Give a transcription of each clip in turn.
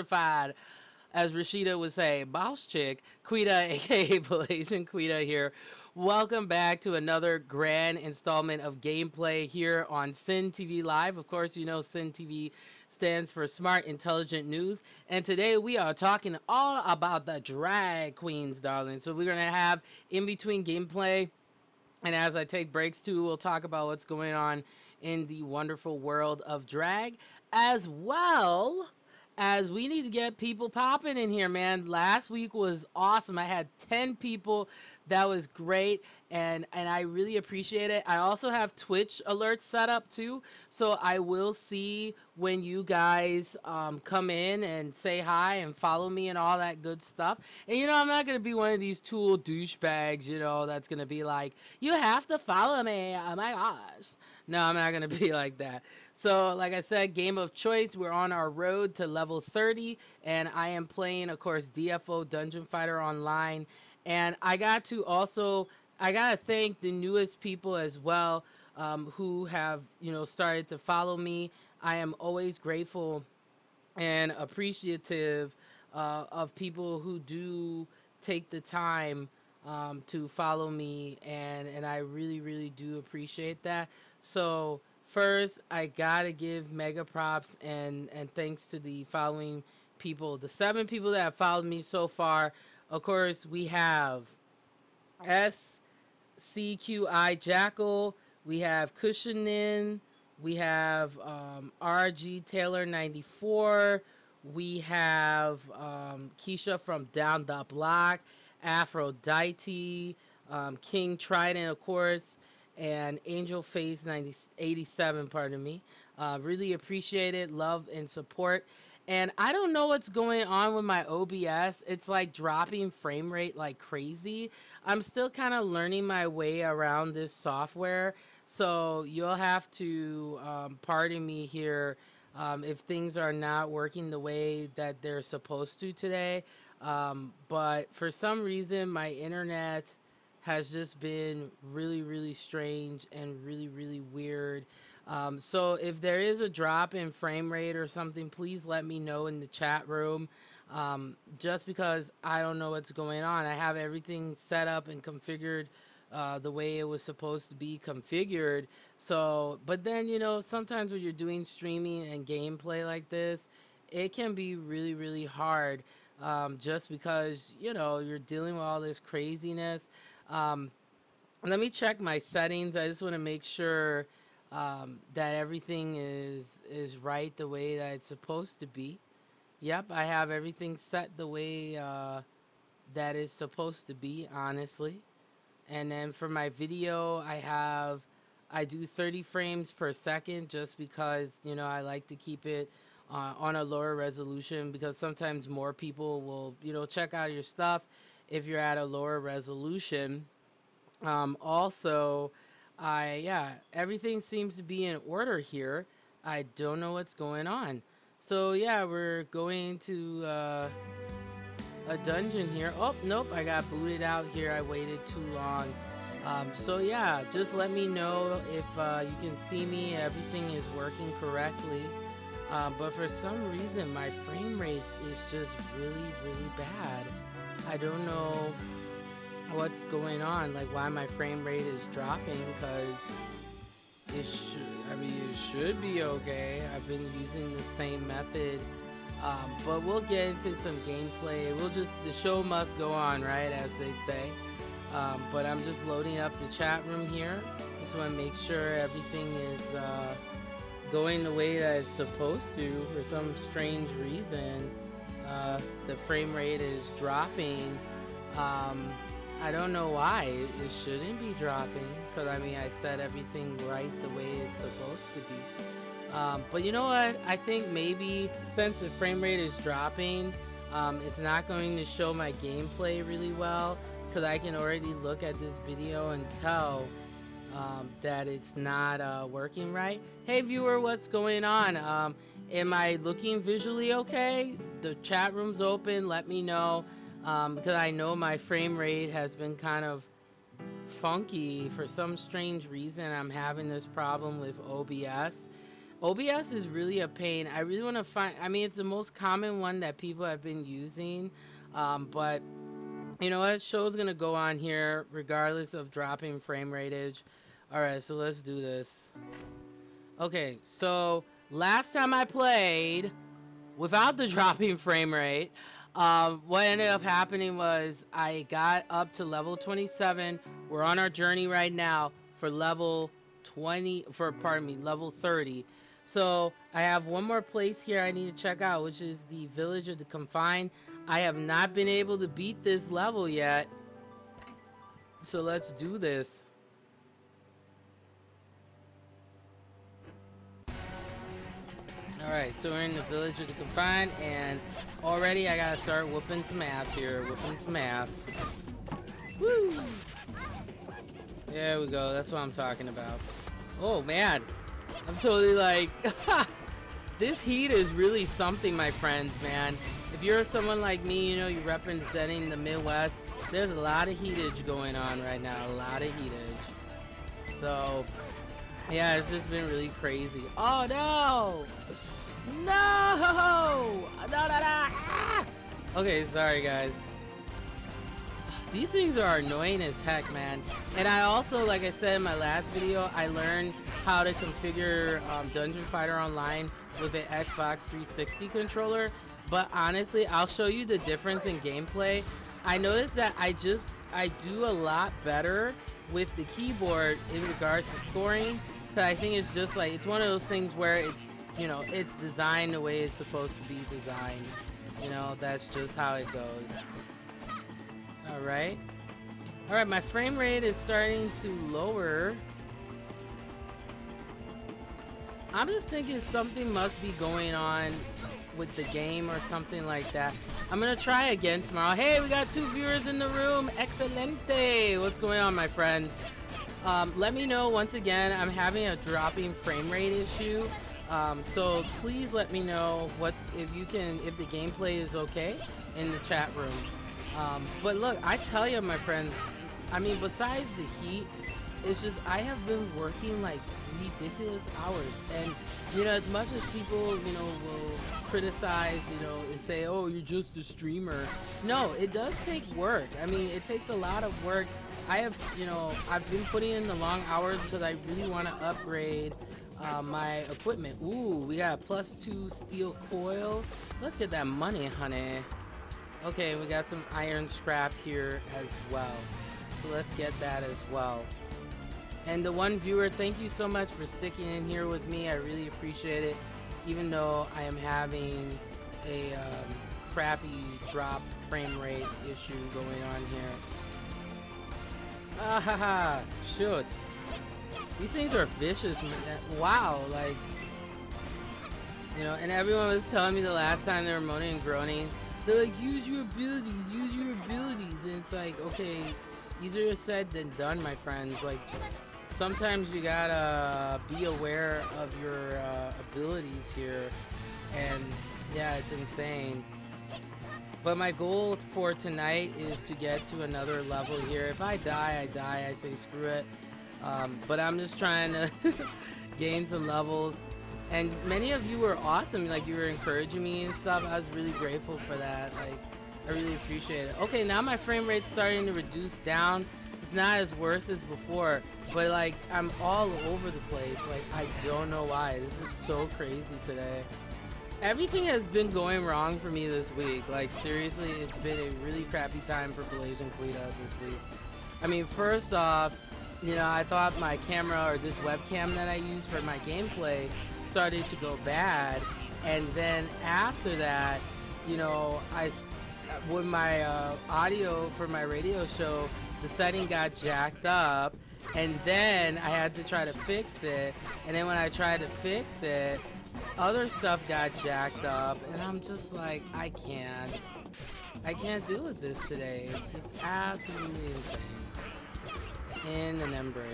certified, as Rashida would say, boss chick, Quita, aka Malaysian Quita here. Welcome back to another grand installment of gameplay here on Sin TV Live. Of course, you know Sin TV stands for Smart Intelligent News. And today we are talking all about the drag queens, darling. So we're going to have in between gameplay, and as I take breaks too, we'll talk about what's going on in the wonderful world of drag, as well as we need to get people popping in here, man. Last week was awesome. I had 10 people. That was great, and I really appreciate it. I also have Twitch alerts set up too, so I will see when you guys come in and say hi and follow me and all that good stuff. And you know, I'm not gonna be one of these tool douchebags, you know, that's gonna be like, you have to follow me. Oh my gosh. No, I'm not gonna be like that. So, like I said, game of choice. We're on our road to level 30, and I am playing, of course, DFO Dungeon Fighter Online. And I got to thank the newest people as well, who have, you know, started to follow me. I am always grateful and appreciative of people who do take the time to follow me, and I really, really do appreciate that. So first, I gotta give mega props and thanks to the following people, the 7 people that have followed me so far. Of course, we have SCQI Jackal, we have Cushionin, we have RG Taylor 94, we have Keisha from Down the Block, Aphrodite, King Trident, of course, and Angel Face 87, pardon me. Really appreciate it, love and support. And I don't know what's going on with my OBS. It's like dropping frame rate like crazy. I'm still kind of learning my way around this software. So you'll have to pardon me here if things are not working the way that they're supposed to today. But for some reason, my internet has just been really, really strange and really, really weird. So if there is a drop in frame rate or something, please let me know in the chat room. Just because I don't know what's going on. I have everything set up and configured the way it was supposed to be configured. So, but then, you know, sometimes when you're doing streaming and gameplay like this, it can be really, really hard, just because, you know, you're dealing with all this craziness. Um, Let me check my settings. I just want to make sure that everything is right the way that it's supposed to be. Yep, I have everything set the way that is supposed to be, honestly. And then for my video, I do 30 frames per second just because, you know, I like to keep it on a lower resolution, because sometimes more people will, you know, check out your stuff if you're at a lower resolution. Also, yeah, everything seems to be in order here. I don't know what's going on. So yeah, we're going to a dungeon here. Oh, nope, I got booted out here. I waited too long. So yeah, just let me know if you can see me. Everything is working correctly. But for some reason, my frame rate is just really, really bad. I don't know what's going on, like why my frame rate is dropping, because it should be okay. I've been using the same method, but we'll get into some gameplay. The show must go on, right, as they say. But I'm just loading up the chat room here. Just want to make sure everything is going the way that it's supposed to. For some strange reason, the frame rate is dropping. I don't know why. It shouldn't be dropping, because I mean, I set everything right the way it's supposed to be. But you know what? I think maybe since the frame rate is dropping, it's not going to show my gameplay really well, because I can already look at this video and tell that it's not working right. Hey viewer, what's going on? Am I looking visually okay? The chat room's open. Let me know. Because I know my frame rate has been kind of funky for some strange reason. I'm having this problem with OBS. OBS is really a pain. I really want to find, I mean, it's the most common one that people have been using, but you know what? Show's gonna go on here regardless of dropping frame rateage. All right, so let's do this. Okay, so last time I played without the dropping frame rate, what ended up happening was I got up to level 27. We're on our journey right now for level 20, pardon me, level 30. So I have one more place here I need to check out, which is the Village of the Confined. I have not been able to beat this level yet. So let's do this. Alright, so we're in the Village of the Confined, and already I gotta start whooping some ass here. Whooping some ass. Woo! There we go, that's what I'm talking about. Oh man, I'm totally like, this heat is really something, my friends, man. If you're someone like me, you know, you're representing the Midwest, there's a lot of heatage going on right now, a lot of heatage. So, yeah, it's just been really crazy. Oh no! No! No, no, no! Ah! Okay, sorry guys. These things are annoying as heck, man. And I also, like I said in my last video, I learned how to configure Dungeon Fighter Online with an Xbox 360 controller. But honestly, I'll show you the difference in gameplay. I noticed that I do a lot better with the keyboard in regards to scoring. Cause I think it's just like, it's one of those things where it's, you know, it's designed the way it's supposed to be designed. You know, that's just how it goes. Alright. Alright, my frame rate is starting to lower. I'm just thinking something must be going on with the game or something like that. I'm gonna try again tomorrow. Hey, we got 2 viewers in the room. Excelente. What's going on, my friends? Let me know once again. I'm having a dropping frame rate issue. So please let me know if the gameplay is okay in the chat room. But look, I tell you, my friends, I mean, besides the heat, it's just I have been working like ridiculous hours, and you know, as much as people, you know, will criticize, you know, and say, oh, you're just a streamer. No, it does take work. I mean, it takes a lot of work. I have, you know, I've been putting in the long hours because I really want to upgrade my equipment. Ooh, we got +2 steel coil. Let's get that money, honey. Okay, we got some iron scrap here as well. So let's get that as well. And the one viewer, thank you so much for sticking in here with me. I really appreciate it. Even though I am having a crappy drop frame rate issue going on here. Ah ha ha, shoot. These things are vicious, man. Wow, like, you know, and everyone was telling me the last time they were moaning and groaning. They're like, use your abilities, use your abilities. And it's like, okay, easier said than done, my friends. Like, sometimes you gotta be aware of your abilities here. And yeah, it's insane. But my goal for tonight is to get to another level here. If I die, I die. I say screw it. But I'm just trying to gain some levels. And many of you were awesome. Like, you were encouraging me and stuff. I was really grateful for that. Like, I really appreciate it. Okay, now my frame rate's starting to reduce down. It's not as worse as before. But, like, I'm all over the place. Like, I don't know why. This is so crazy today. Everything has been going wrong for me this week. Like, seriously, it's been a really crappy time for Blasian Quita this week. I mean, first off, you know, I thought my camera, or this webcam that I use for my gameplay, started to go bad. And then after that, you know, when my audio for my radio show, the setting got jacked up. And then I had to try to fix it. And then when I tried to fix it, other stuff got jacked up, and I'm just like, I can't deal with this today. It's just absolutely insane. In the membrane.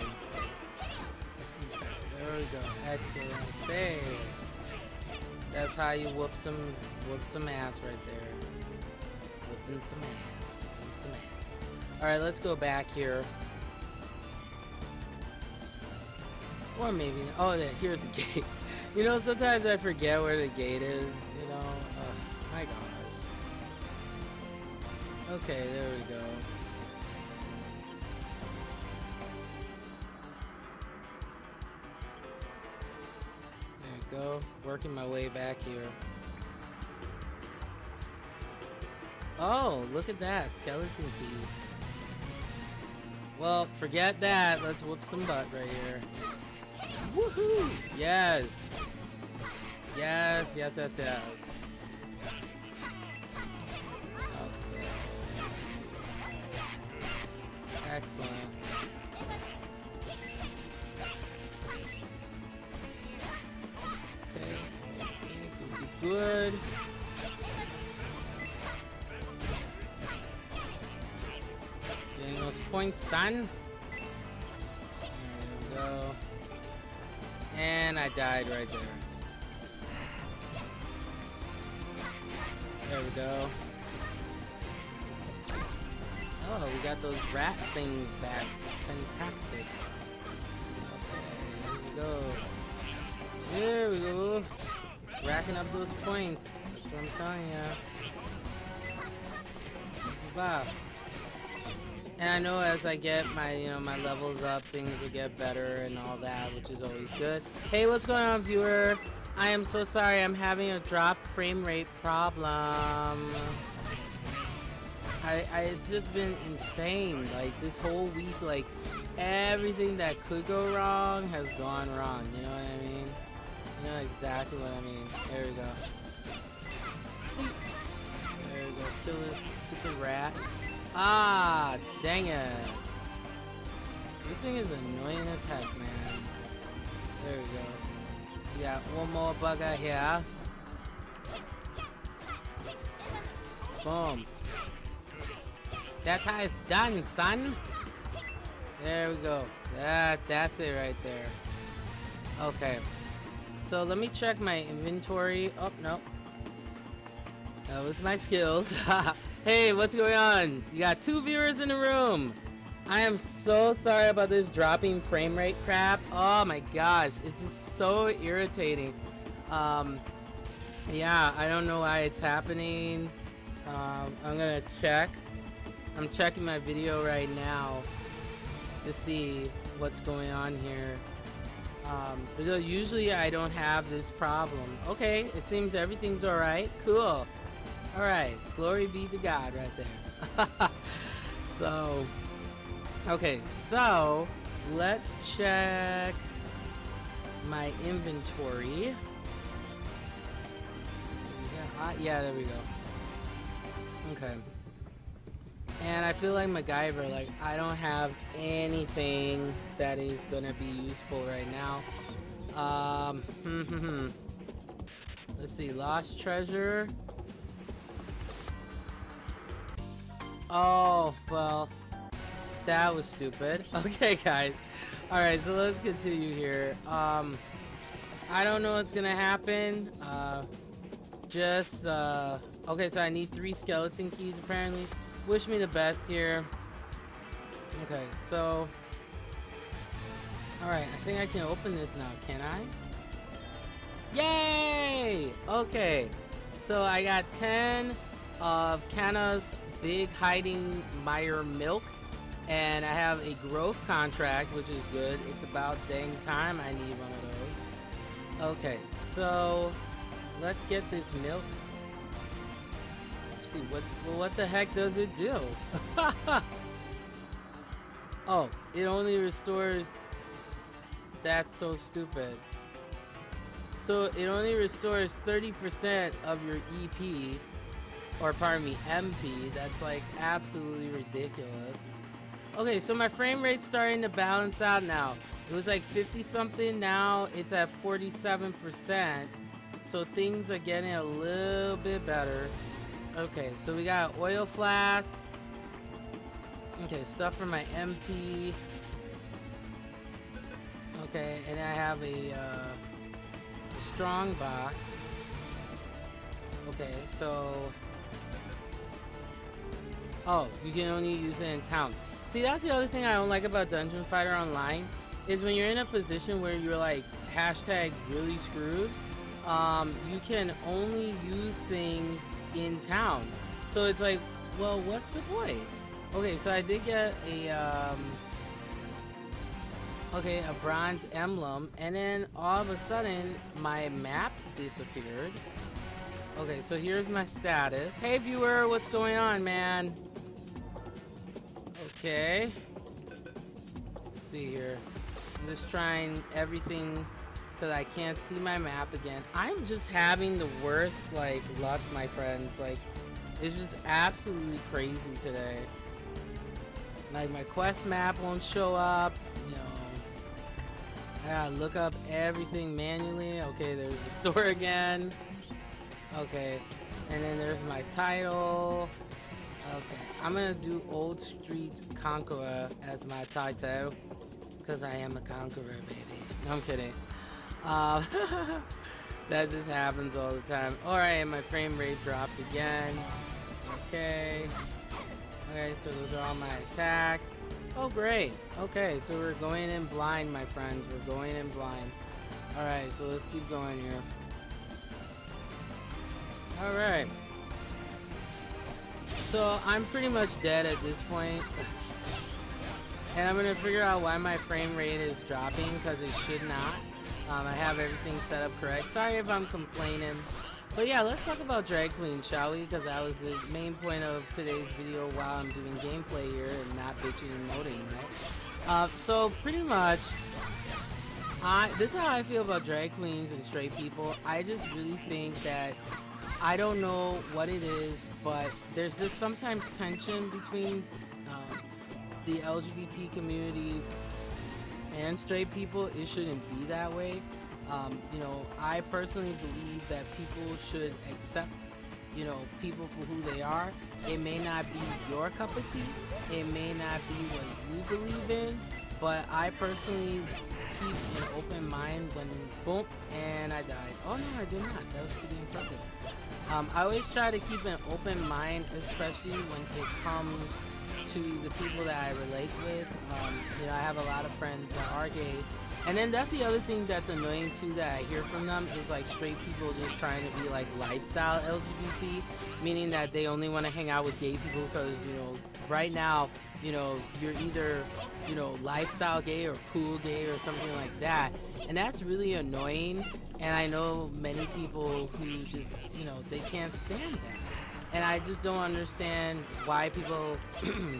There we go. Excellent. There. That's how you whoop some ass right there. Whooping some ass. Whooping some ass. All right, let's go back here. Or maybe, oh, yeah, here's the gate. You know, sometimes I forget where the gate is, you know? Oh, my gosh. Okay, there we go. There we go. Working my way back here. Oh, look at that. Skeleton key. Well, forget that. Let's whoop some butt right here. Woohoo! Yes! Yes, yes, yes, yes. Okay. Excellent. Okay, good. Getting those points, son. There we go. And I died right there. There we go. Oh, we got those rat things back. Fantastic. Okay, here we go. There we go. Racking up those points. That's what I'm telling you. Wow. And I know as I get my, my levels up, things will get better and all that, which is always good. Hey, what's going on, viewer? I am so sorry. I'm having a drop frame rate problem. It's just been insane. Like this whole week, like everything that could go wrong has gone wrong. You know what I mean? You know exactly what I mean. There we go. Sweet. There we go. Kill this stupid rat. Ah, dang it. This thing is annoying as heck, man. There we go. We got one more bugger here. Boom. That's how it's done, son. There we go. That's it right there. Okay. So let me check my inventory. Oh, no. That was my skills. Hey, what's going on? You got 2 viewers in the room. I am so sorry about this dropping frame rate crap. Oh my gosh, it's just so irritating. Yeah, I don't know why it's happening. I'm gonna check. I'm checking my video right now to see what's going on here. Because usually I don't have this problem. Okay, it seems everything's alright. Cool. Alright, glory be to God right there. So, okay, so let's check my inventory. Yeah, there we go. Okay. And I feel like MacGyver, like I don't have anything that is gonna be useful right now. Let's see, lost treasure. Oh, well, that was stupid. Okay, guys. Alright, so let's continue here. I don't know what's gonna happen. Okay, so I need 3 skeleton keys apparently. Wish me the best here. Okay, so alright, I think I can open this now, can I? Yay! Okay, so I got 10 of Canna's Big Hiding Mire Milk, and I have a growth contract, which is good. It's about dang time I need one of those. Okay, so let's get this milk. See what the heck does it do? Oh, it only restores. That's so stupid. So it only restores 30% of your EP, or pardon me, MP. That's like absolutely ridiculous. Okay, so my frame rate's starting to balance out now. It was like 50 something, now it's at 47%. So things are getting a little bit better. Okay, so we got oil flask. Okay, stuff for my MP. Okay, and I have a strong box. Okay, so oh, you can only use it in town. See, that's the other thing I don't like about Dungeon Fighter Online, is when you're in a position where you're like hashtag really screwed, you can only use things in town. So it's like, well, what's the point? Okay, so I did get a okay, a bronze emblem, and then all of a sudden my map disappeared. Okay, so here's my status. Hey viewer, what's going on, man? Okay. Let's see here. I'm just trying everything because I can't see my map again. I'm just having the worst like luck, my friends. Like, it's just absolutely crazy today. Like, my quest map won't show up, you know. I gotta look up everything manually. Okay, there's the store again. Okay, and then there's my title. Okay, I'm gonna do Old Street Conqueror as my title because I am a conqueror, baby. No, I'm kidding. That just happens all the time. Alright, and my frame rate dropped again. Okay. Okay, so those are all my attacks. Oh, great. Okay, so we're going in blind, my friends. We're going in blind. Alright, so let's keep going here. Alright. So I'm pretty much dead at this point. And I'm gonna figure out why my frame rate is dropping, because it should not. I have everything set up correct. Sorry if I'm complaining. But yeah, let's talk about Drag Queen, shall we? Because that was the main point of today's video while I'm doing gameplay here and not bitching and moaning, right? So pretty much, this is how I feel about drag queens and straight people. I just really think that, I don't know what it is, but there's this sometimes tension between the LGBT community and straight people. It shouldn't be that way. You know, I personally believe that people should accept, you know, people for who they are. It may not be your cup of tea. It may not be what you believe in. But I personally keep an open mind when, boom, and I died. Oh no, I did not. That was pretty impressive. I always try to keep an open mind, especially when it comes to the people that I relate with. You know, I have a lot of friends that are gay. And then that's the other thing that's annoying too that I hear from them is like straight people just trying to be like lifestyle LGBT, meaning that they only want to hang out with gay people because, you know, right now, you know, you're either, you know, lifestyle gay or cool gay or something like that. And that's really annoying. And I know many people who just, you know, they can't stand that. And I just don't understand why people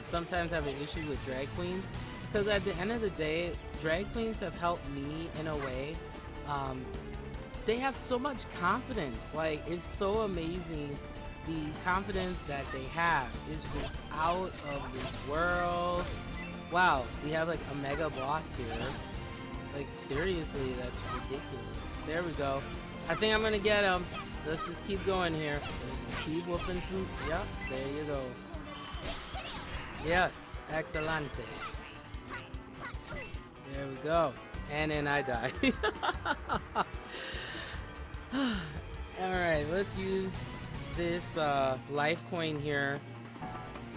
sometimes have an issue with drag queens. Because at the end of the day, drag queens have helped me in a way. They have so much confidence. Like, it's so amazing the confidence that they have. It's just out of this world. Wow, we have like a mega boss here. Like, seriously, that's ridiculous. There we go. I think I'm gonna get him. Let's just keep going here. Let's just keep whooping some. Yep, there you go. Yes, excelente. There we go. And then I die. Alright, let's use this life coin here.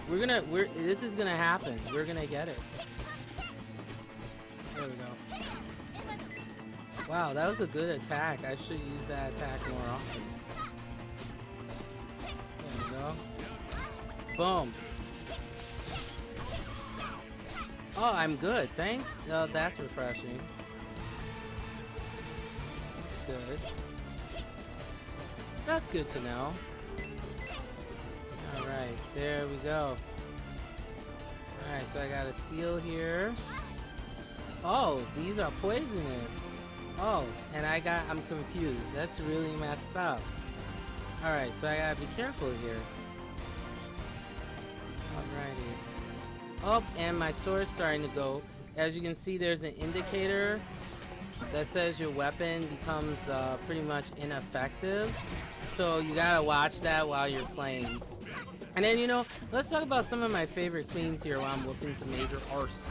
This is gonna happen. We're gonna get it. There we go. Wow, that was a good attack. I should use that attack more often. There we go. Boom. Oh, I'm good. Thanks. Oh, that's refreshing. That's good. That's good to know. Alright, there we go. Alright, so I got a seal here. Oh, these are poisonous. Oh, and I'm confused. That's really messed up. Alright, so I gotta be careful here. Alrighty. Oh, and my sword's starting to go. As you can see, there's an indicator that says your weapon becomes pretty much ineffective. So you gotta watch that while you're playing. And then, you know, let's talk about some of my favorite queens here while I'm whooping some major arse.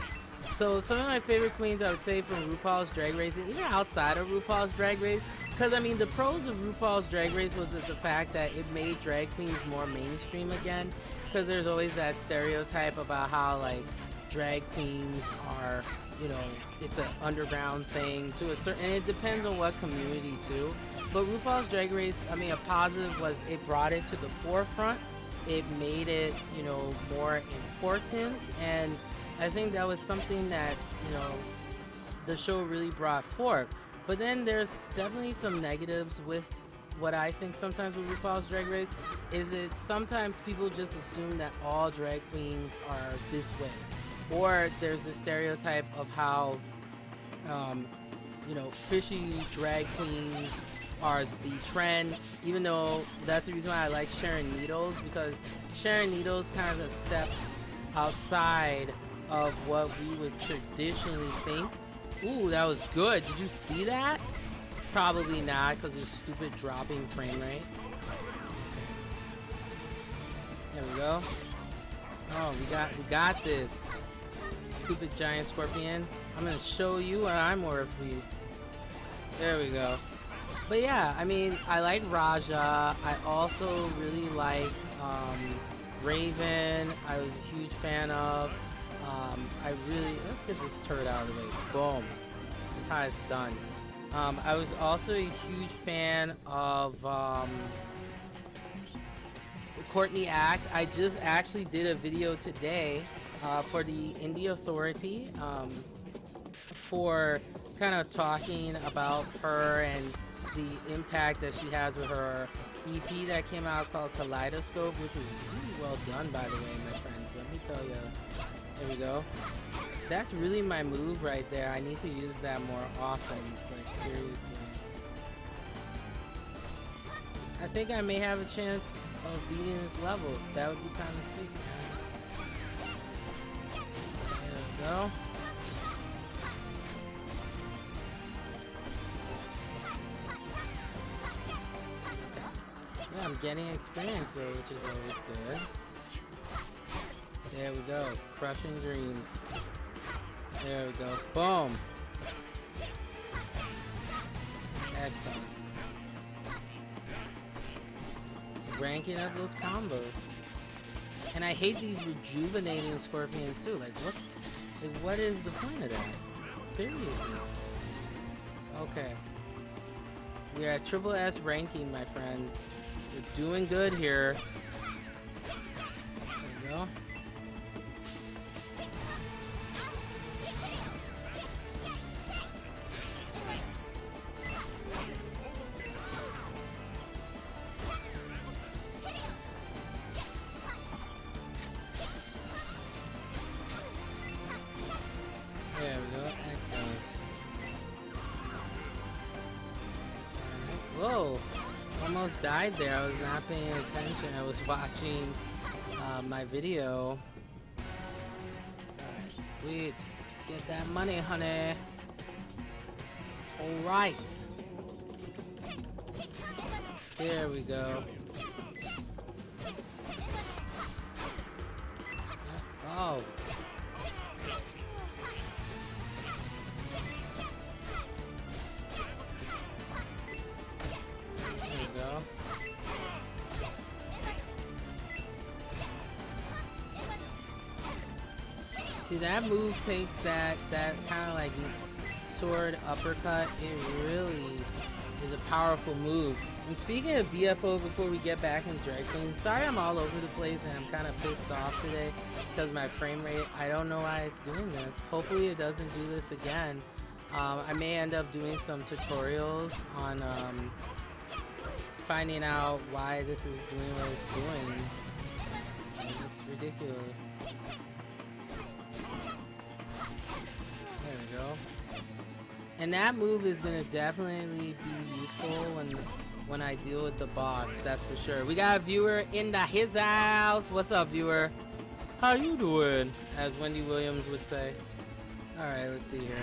So some of my favorite queens I would say from RuPaul's Drag Race, and even outside of RuPaul's Drag Race, because I mean the pros of RuPaul's Drag Race was the fact that it made drag queens more mainstream again, because there's always that stereotype about how like drag queens are you know, it's an underground thing to a certain, and it depends on what community too. But RuPaul's Drag Race, I mean, a positive was it brought it to the forefront. It made it, you know, more important, and I think that was something that, you know, the show really brought forth. But then there's definitely some negatives with what I think sometimes with RuPaul's Drag Race is it sometimes people just assume that all drag queens are this way, or there's the stereotype of how you know, fishy drag queens are the trend, even though that's the reason why I like Sharon Needles, because Sharon Needles kind of steps outside of what we would traditionally think. Ooh, that was good. Did you see that? Probably not, because there's stupid dropping frame rate. There we go. Oh, we got this. Stupid giant scorpion. I'm gonna show you what I'm worth for you. There we go. But yeah, I mean, I like Raja. I also really like Raven. I was a huge fan of. Let's get this turd out of the way. Boom. That's how it's done. I was also a huge fan of Courtney Act. I just actually did a video today for the Indie Authority for kind of talking about her and the impact that she has with her EP that came out called Kaleidoscope, which was really well done, by the way, my friends. Let me tell you. There we go. That's really my move right there. I need to use that more often. Like, seriously. I think I may have a chance of beating this level. That would be kind of sweet, man. There we go. Yeah, I'm getting experience though, which is always good. There we go. Crushing dreams. There we go. Boom. Excellent. Ranking up those combos. And I hate these rejuvenating scorpions too. Like what is the point of that? Seriously. Okay. We are at triple S ranking, my friends. We're doing good here. There we go. There we go. Excellent. Whoa. Almost died there. I was not paying attention. I was watching my video. Alright, sweet. Get that money, honey. Alright. There we go. Oh. See, that move takes that kind of like sword uppercut. It really is a powerful move. And speaking of DFO, before we get back in Drag Queen, sorry I'm all over the place and I'm kind of pissed off today because my frame rate, I don't know why it's doing this. Hopefully it doesn't do this again. I may end up doing some tutorials on finding out why this is doing what it's doing. It's ridiculous. There we go. And that move is gonna definitely be useful when I deal with the boss, that's for sure. We got a viewer in his house. What's up, viewer? How you doing? As Wendy Williams would say. Alright, let's see here.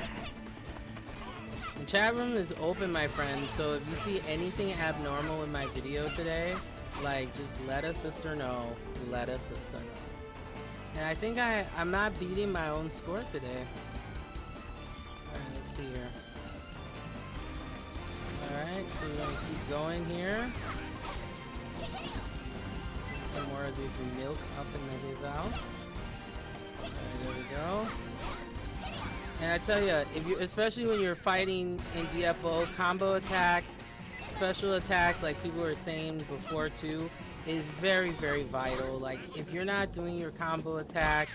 The chat room is open, my friends, so if you see anything abnormal in my video today, like, just let a sister know. Let a sister know. And I think I'm not beating my own score today. Alright, let's see here. Alright, so we're gonna keep going here. Some more of this milk up in his house. Alright, there we go. And I tell you, if you, especially when you're fighting in DFO, combo attacks, special attacks, like people were saying before too, is very, very vital. Like if you're not doing your combo attacks,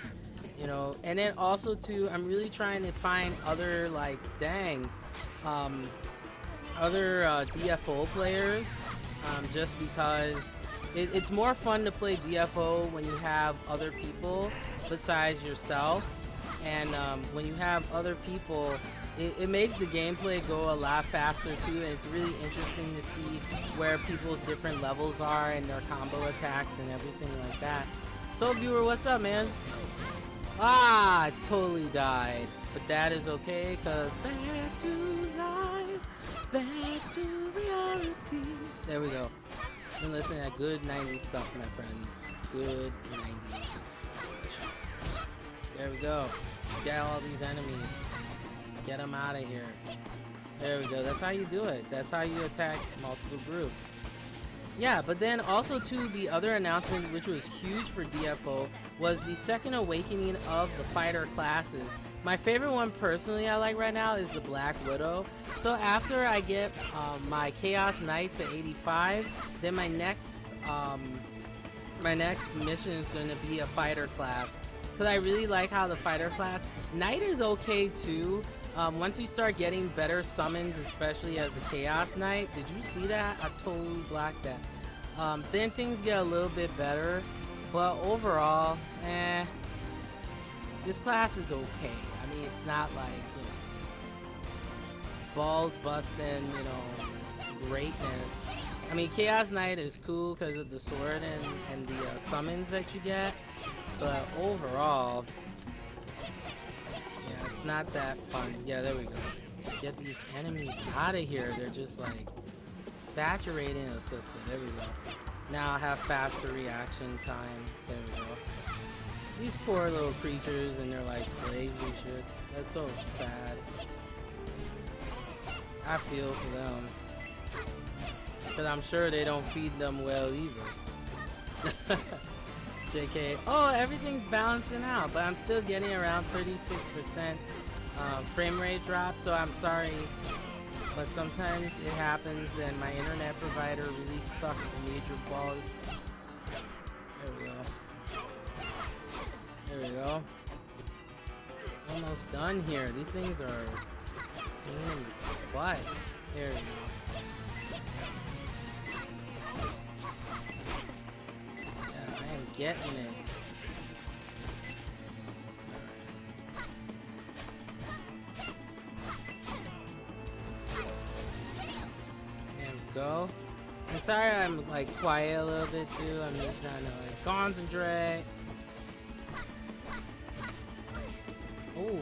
you know, and then also too, I'm really trying to find other like, dang, other DFO players, just because it's more fun to play DFO when you have other people besides yourself. And when you have other people, it makes the gameplay go a lot faster too, and it's really interesting to see where people's different levels are and their combo attacks and everything like that. So viewer, what's up, man? Ah, I totally died, but that is okay, cause back to life, back to reality. There we go. Been listening to good 90s stuff, my friends. Good 90s. There we go. Get all these enemies. Get them out of here. There we go. That's how you do it. That's how you attack multiple groups. Yeah, but then also too, the other announcement, which was huge for DFO, was the second awakening of the fighter classes. My favorite one personally I like right now is the Black Widow. So after I get my Chaos Knight to 85, then my next mission is going to be a fighter class. Because I really like how the fighter class, Knight is okay too. Once you start getting better summons, especially as the Chaos Knight, did you see that? I totally blocked that. Then things get a little bit better, but overall, this class is okay. I mean, it's not like, you know, balls busting, you know, greatness. I mean, Chaos Knight is cool because of the sword and the summons that you get, but overall, yeah, it's not that fun. Yeah, there we go. Get these enemies out of here. They're just like saturating the system. There we go. Now I have faster reaction time. There we go. These poor little creatures and they're like slaves and shit. That's so sad. I feel for them. Because I'm sure they don't feed them well either. JK. Oh, everything's balancing out, but I'm still getting around 36% frame rate drop, so I'm sorry. But sometimes it happens and my internet provider really sucks major balls. There we go. There we go. Almost done here. These things are pain in the butt. There we go. Yeah, I am getting it. There we go. I'm sorry I'm like quiet a little bit too. I'm just trying to like concentrate. Oh,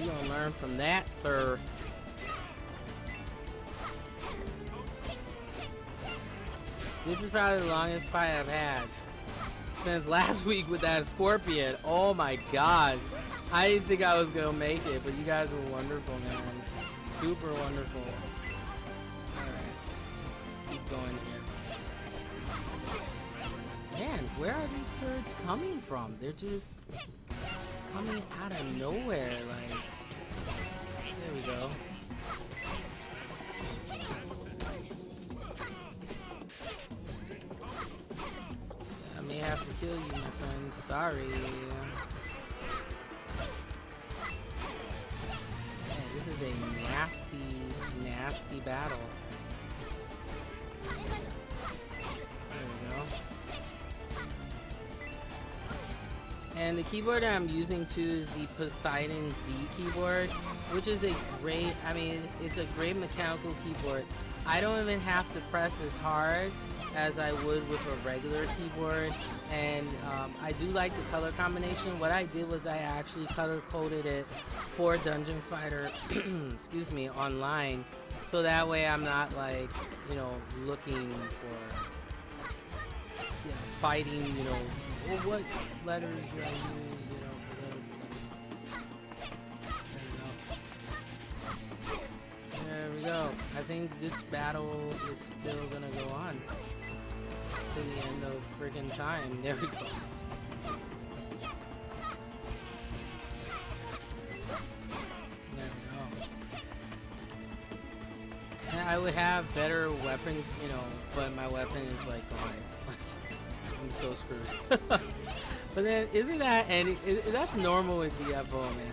you gonna learn from that, sir. This is probably the longest fight I've had since last week with that scorpion. Oh my gosh. I didn't think I was gonna make it, but you guys were wonderful, man. Super wonderful. Alright, let's keep going here. Man, where are these turrets coming from? They're just coming out of nowhere, like. There we go. I may have to kill you, my friend. Sorry. Man, this is a nasty, nasty battle. And the keyboard I'm using too is the Poseidon Z keyboard, which is a great, I mean, it's a great mechanical keyboard. I don't even have to press as hard as I would with a regular keyboard, and I do like the color combination. What I did was I actually color coded it for Dungeon Fighter, excuse me, online, so that way I'm not like, you know, looking for, you know, fighting, you know, well, what letters should I use, you know, for this? There we go. I think this battle is still gonna go on to the end of friggin' time. There we go. I would have better weapons, you know, but my weapon is like gone. I'm so screwed. But then, isn't that, and that's normal with DFO, man.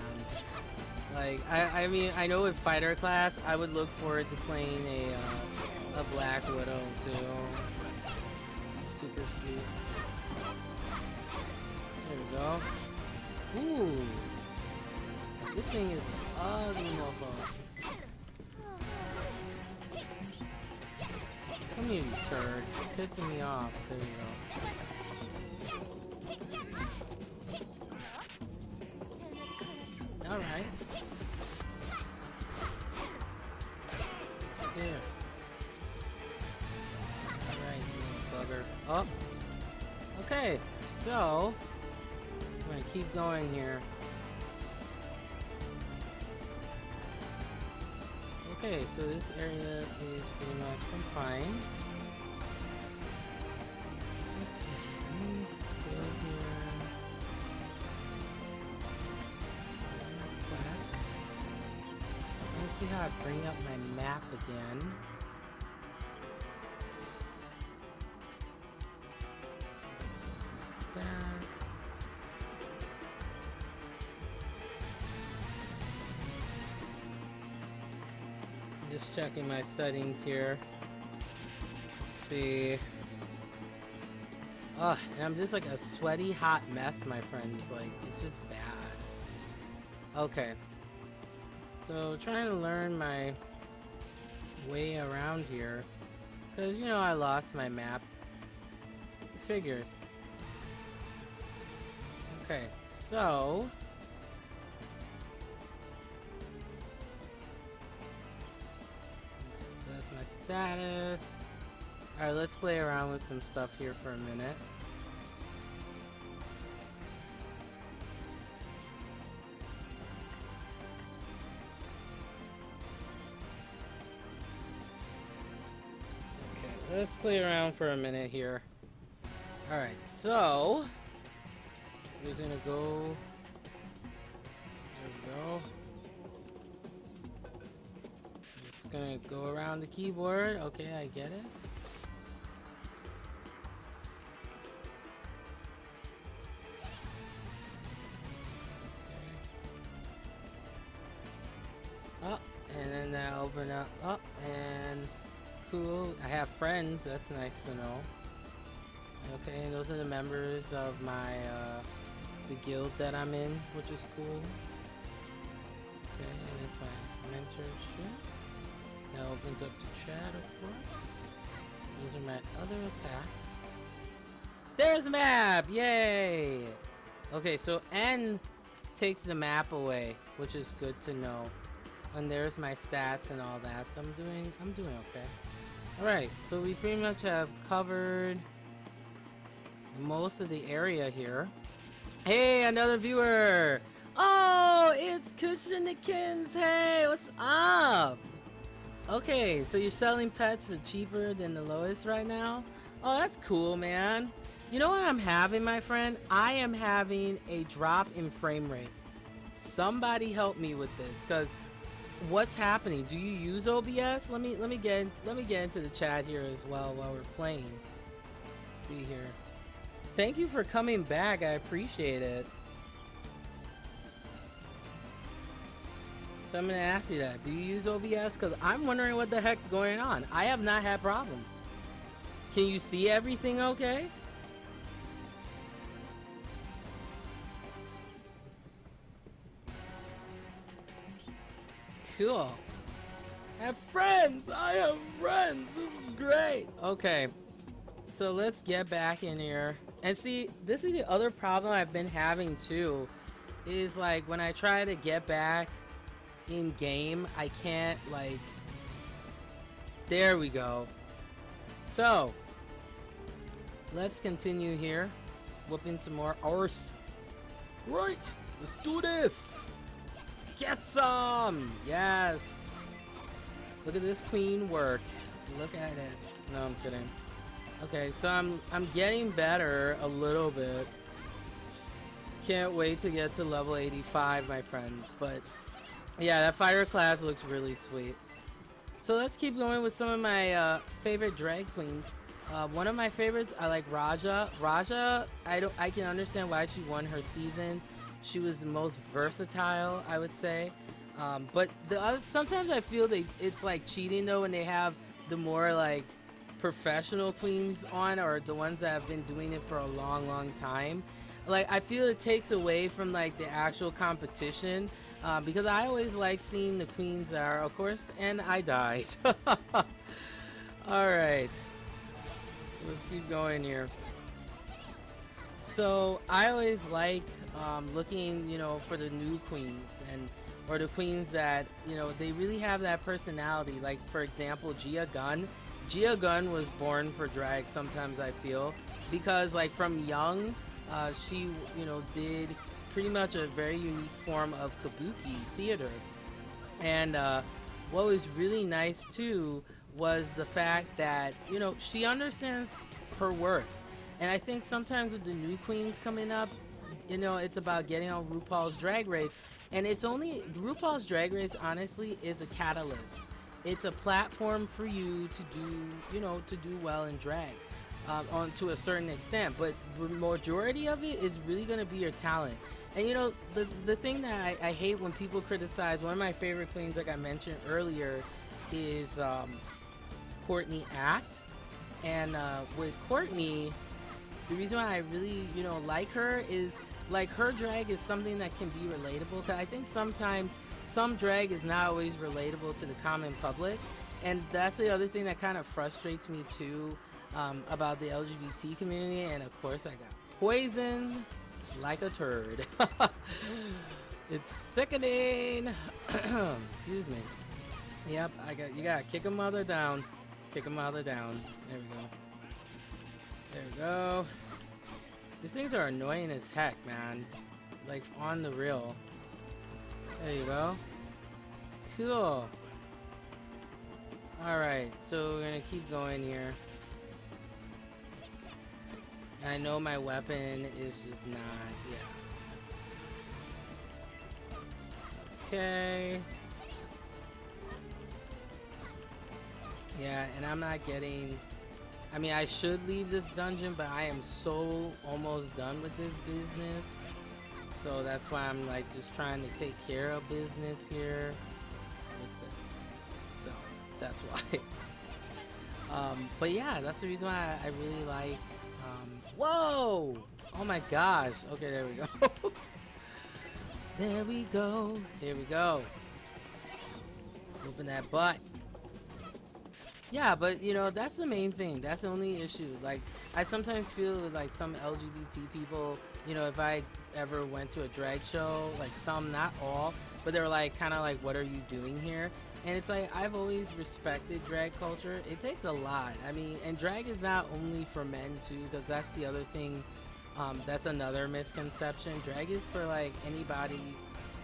Like, I mean, I know with fighter class, I would look forward to playing a Black Widow too. Super sweet. There we go. Ooh, this thing is ugly, mofo. Come here, you turd. You're pissing me off. There you go. Alright. Here. Alright, you little bugger. Oh! Okay, so I'm gonna keep going here. Okay, so this area is pretty much confined. Okay, let me go here. Let's see how I bring up my map again. Just checking my settings here. Let's see. Oh, and I'm just like a sweaty, hot mess, my friends. Like, it's just bad. Okay. So, trying to learn my way around here. Because, you know, I lost my map. Figures. Okay, so... so that's my status. Alright, let's play around with some stuff here for a minute. Let's play around for a minute here. Alright, so we're just gonna go. There we go. Just gonna go around the keyboard. Okay, I get it. Okay. Oh, and then that open up. Oh, and cool. I have friends. That's nice to know. Okay, and those are the members of my the guild that I'm in, which is cool. Okay, and it's my mentorship. That opens up the chat, of course. Those are my other attacks. There's a map! Yay! Okay, so N takes the map away, which is good to know. And there's my stats and all that. So I'm doing okay. Alright, so we pretty much have covered most of the area here. Hey, another viewer! Oh, it's Kushinikins! Hey, what's up? Okay, so you're selling pets for cheaper than the lowest right now? Oh, that's cool, man. You know what I'm having, my friend? I am having a drop in frame rate. Somebody help me with this, because what's happening? Do you use OBS? Let me get into the chat here as well while we're playing. Let's see here. Thank you for coming back. I appreciate it. So I'm gonna ask you that. Do you use OBS? Because I'm wondering what the heck's going on. I have not had problems. Can you see everything okay? Cool. I have friends! I have friends! This is great! Okay. So let's get back in here. And see, this is the other problem I've been having too. Is like when I try to get back in game, I can't like... There we go. So, let's continue here. Whooping some more arse. Right! Let's do this! Get some! Yes! Look at this queen work. Look at it. No, I'm kidding. Okay, so I'm getting better a little bit. Can't wait to get to level 85, my friends. But yeah, that fighter class looks really sweet. So let's keep going with some of my favorite drag queens. One of my favorites, I like Raja. Raja, I can understand why she won her season. She was the most versatile, I would say. But the other, sometimes I feel it's like cheating though when they have the more like professional queens on, or the ones that have been doing it for a long, long time. Like I feel it takes away from like the actual competition, because I always like seeing the queens that are, of course, and I died. All right, let's keep going here. So I always like looking, for the new queens, and or the queens that they really have that personality. Like for example, Gia Gunn. Gia Gunn was born for drag. Sometimes I feel, because like from young, she did pretty much a very unique form of kabuki theater, and what was really nice too was the fact that she understands her worth. And I think sometimes with the new queens coming up, it's about getting on RuPaul's Drag Race. And it's only, RuPaul's Drag Race, honestly, is a catalyst. It's a platform for you to to do well in drag, on to a certain extent. But the majority of it is really going to be your talent. And the thing that I hate when people criticize, one of my favorite queens, like I mentioned earlier, is Courtney Act. And with Courtney, the reason why I really, like her is like her drag is something that can be relatable. Because I think sometimes some drag is not always relatable to the common public. And that's the other thing that kind of frustrates me too, about the LGBT community. And of course, I got poisoned like a turd. It's sickening. Excuse me. Yep, you gotta kick a mother down. Kick a mother down. There we go. There we go. These things are annoying as heck, man. Like, on the real. There you go. Cool. Alright, so we're gonna keep going here. I know my weapon is just not... yeah. Okay. Yeah, and I'm not getting... I mean, I should leave this dungeon, but I am so almost done with this business. So that's why I'm like just trying to take care of business here. So that's why. But yeah, that's the reason why I really like... whoa! Oh my gosh. Okay, there we go. There we go. Here we go. Open that butt. Yeah, but that's the main thing. That's the only issue. Like, I sometimes feel with like some LGBT people, if I ever went to a drag show, like some, not all, but they're like kind of like, what are you doing here? And it's like, I've always respected drag culture. It takes a lot. I mean, and drag is not only for men too, because that's the other thing. That's another misconception. Drag is for like anybody.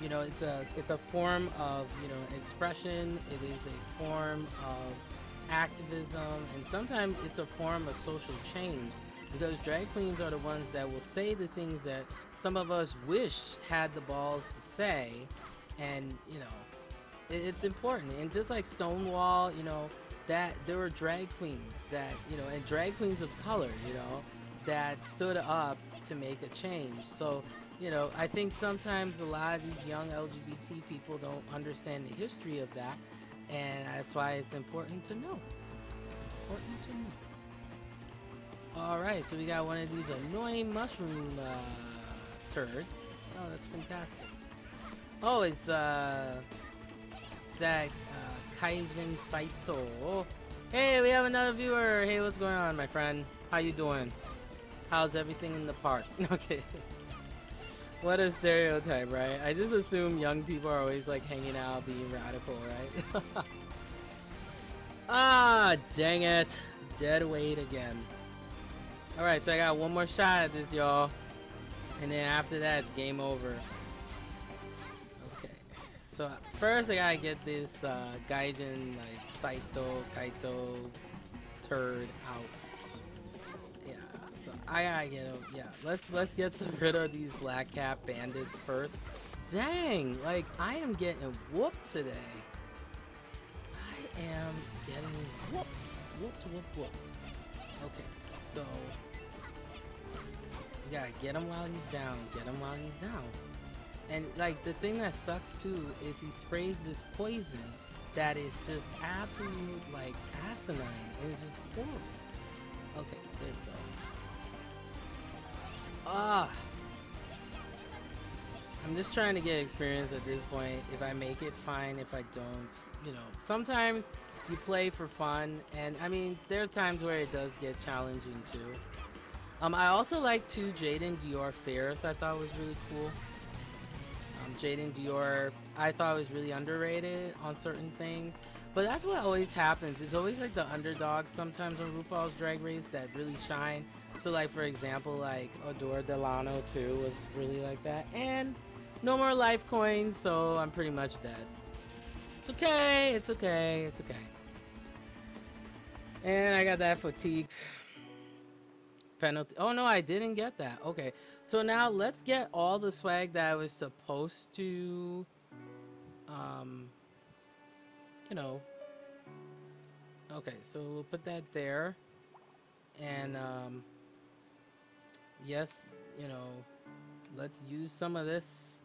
It's a form of expression. It is a form of activism, and sometimes it's a form of social change, because drag queens are the ones that will say the things that some of us wish had the balls to say. And it's important. And just like Stonewall, that there were drag queens that and drag queens of color that stood up to make a change. So I think sometimes a lot of these young LGBT people don't understand the history of that. And that's why it's important to know. It's important to know. Alright, so we got one of these annoying mushroom turds. Oh, that's fantastic. Oh, it's that Kaizen Saito. Hey, we have another viewer. Hey, what's going on, my friend? How you doing? How's everything in the park? Okay. What a stereotype, right? I just assume young people are always like hanging out, being radical, right? Ah, dang it. Dead weight again. Alright, so I got one more shot at this, y'all. And then after that, it's game over. Okay. So first I gotta get this Gaijin, like, Kaito turd out. I gotta get him. Yeah, let's get rid of these black cap bandits first. Dang, like I am getting whooped today. I am getting whooped. Whooped. Okay, so you gotta get him while he's down. And like the thing that sucks too is he sprays this poison that is just absolute like asinine and it's just horrible. Okay, there we go. I'm just trying to get experience at this point. If I make it, fine. If I don't, you know, sometimes you play for fun, and I mean, there's times where it does get challenging too. I also like too Jaden Dior Ferris. I thought was really cool. Jaden Dior, I thought was really underrated on certain things, but that's what always happens. It's always like the underdogs sometimes on RuPaul's Drag Race that really shine. So like for example, like Adore Delano too was really like that, and no more life coins, so I'm pretty much dead. It's okay. And I got that fatigue penalty. Oh no, I didn't get that. Okay, so now let's get all the swag that I was supposed to you know. Okay, so we'll put that there, and yes, you know, let's use some of this.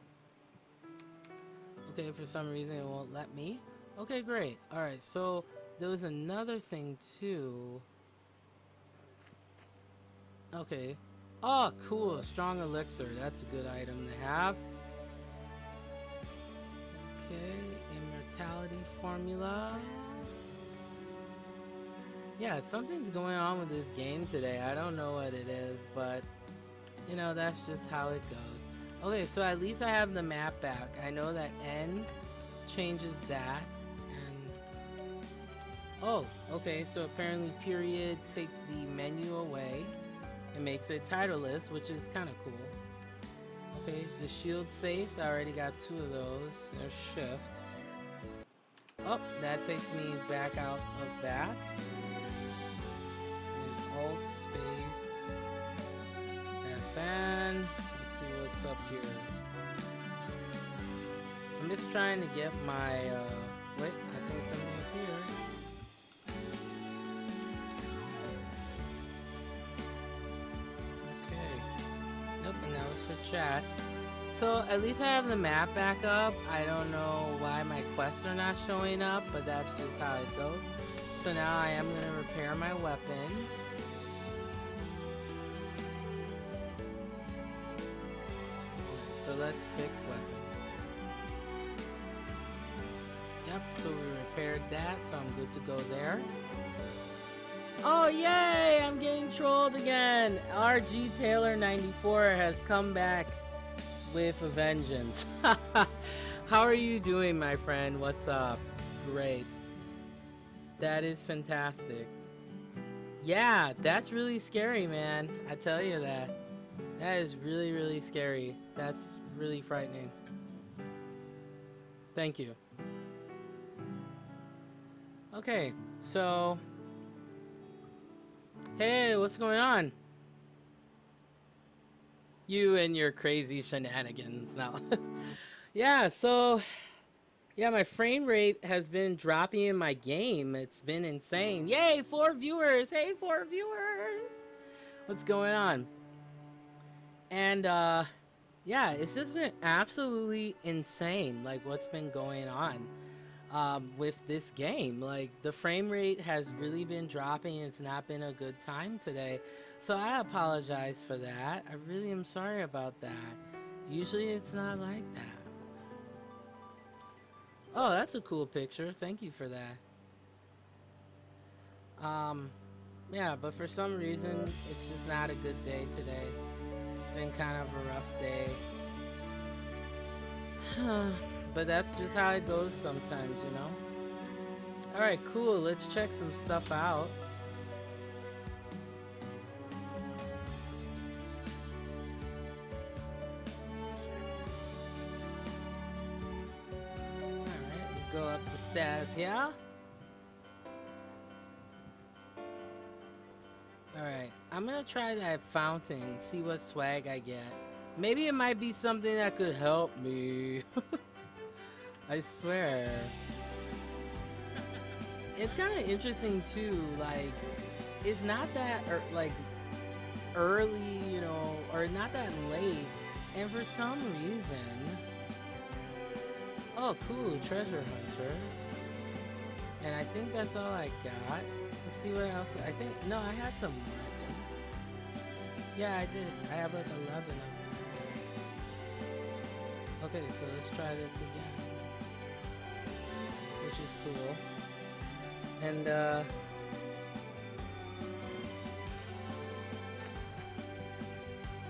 Okay, for some reason it won't let me. Okay, great. All right, so there was another thing too. Okay. Oh, cool. Strong elixir. That's a good item to have. Okay. Immortality formula. Yeah, something's going on with this game today. I don't know what it is, but you know, that's just how it goes. Okay, so at least I have the map back. I know that N changes that. And oh, okay, so apparently period takes the menu away. It makes it titleless, which is kind of cool. Okay, the shield saved. I already got 2 of those. There's shift. Oh, that takes me back out of that. There's alt space. FN. Let's see what's up here. I'm just trying to get my, wait, I think something here. And that was for chat. So at least I have the map back up. I don't know why my quests are not showing up, but that's just how it goes. So now I am going to repair my weapon. So let's fix weapon. Yep, so we repaired that, so I'm good to go there. Oh yay! I'm getting trolled again! RG Taylor 94 has come back with a vengeance. How are you doing, my friend? What's up? Great. That is fantastic. Yeah, that's really scary, man. I tell you that. That is really, really scary. That's really frightening. Thank you. Okay, so... Hey, what's going on? You and your crazy shenanigans now. Yeah, so... Yeah, my frame rate has been dropping in my game. It's been insane. Yay, 4 viewers! Hey, 4 viewers! What's going on? And, yeah, it's just been absolutely insane, like, what's been going on. With this game, like the frame rate has really been dropping. It's not been a good time today, so I apologize for that. I really am sorry about that. Usually it's not like that. Oh, that's a cool picture. Thank you for that. Yeah, but for some reason it's just not a good day today. It's been kind of a rough day. But that's just how it goes sometimes, you know? Alright, cool. Let's check some stuff out. Alright, go up the stairs here. Alright, I'm gonna try that fountain, see what swag I get. Maybe it might be something that could help me. I swear. it's kind of interesting too. Like, it's not that like early, you know, or not that late, and for some reason, oh, cool, treasure hunter. And I think that's all I got. Let's see what else. I think no, I had some more. I think. Yeah, I did. I have like 11 of them. Okay, so let's try this again, which is cool. And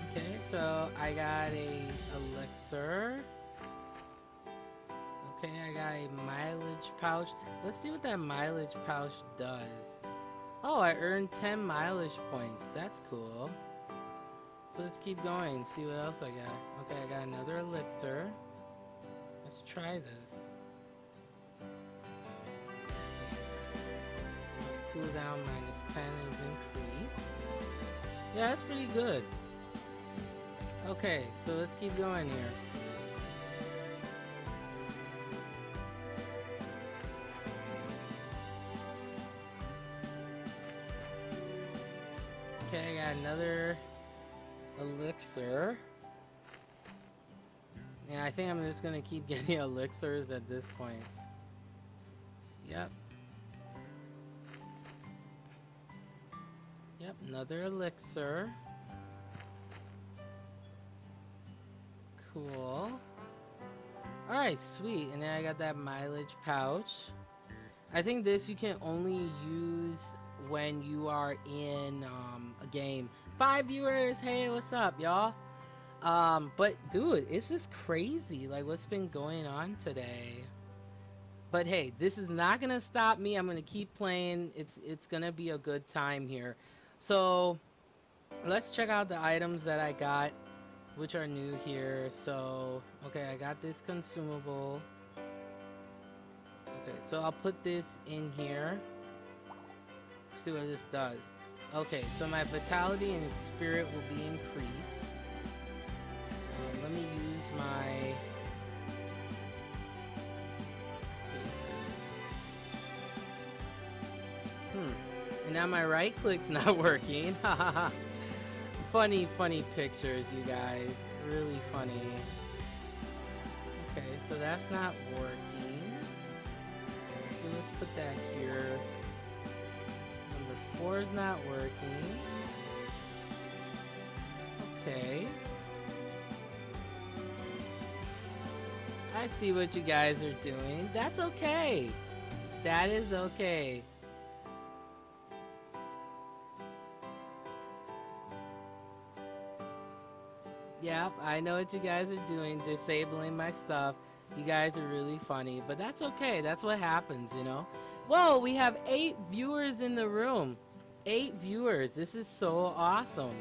okay, so I got a elixir. Okay, I got a mileage pouch. Let's see what that mileage pouch does. Oh, I earned 10 mileage points. That's cool. So let's keep going, see what else I got. Okay, I got another elixir. Let's try this. Cooldown minus 10 is increased. Yeah, that's pretty good. Okay, so let's keep going here. Okay, I got another elixir. Yeah, I think I'm just gonna keep getting elixirs at this point. Yep. Yep, another elixir. Cool. Alright, sweet. And then I got that mileage pouch. I think this you can only use when you are in a game. 5 viewers, hey, what's up, y'all? But dude, it's just crazy, like what's been going on today. But hey, this is not gonna stop me. I'm gonna keep playing. It's gonna be a good time here. So let's check out the items that I got, which are new here. So okay, I got this consumable. Okay, so I'll put this in here. See what this does. Okay, so my vitality and spirit will be increased. Let me use my... And now my right click's not working. Funny pictures, you guys. Really funny. Okay, so that's not working. So let's put that here. Number 4 is not working. Okay. I see what you guys are doing. That's okay. That is okay. Yep, I know what you guys are doing, disabling my stuff. You guys are really funny, but that's okay. That's what happens, you know? Whoa, we have 8 viewers in the room. 8 viewers. This is so awesome.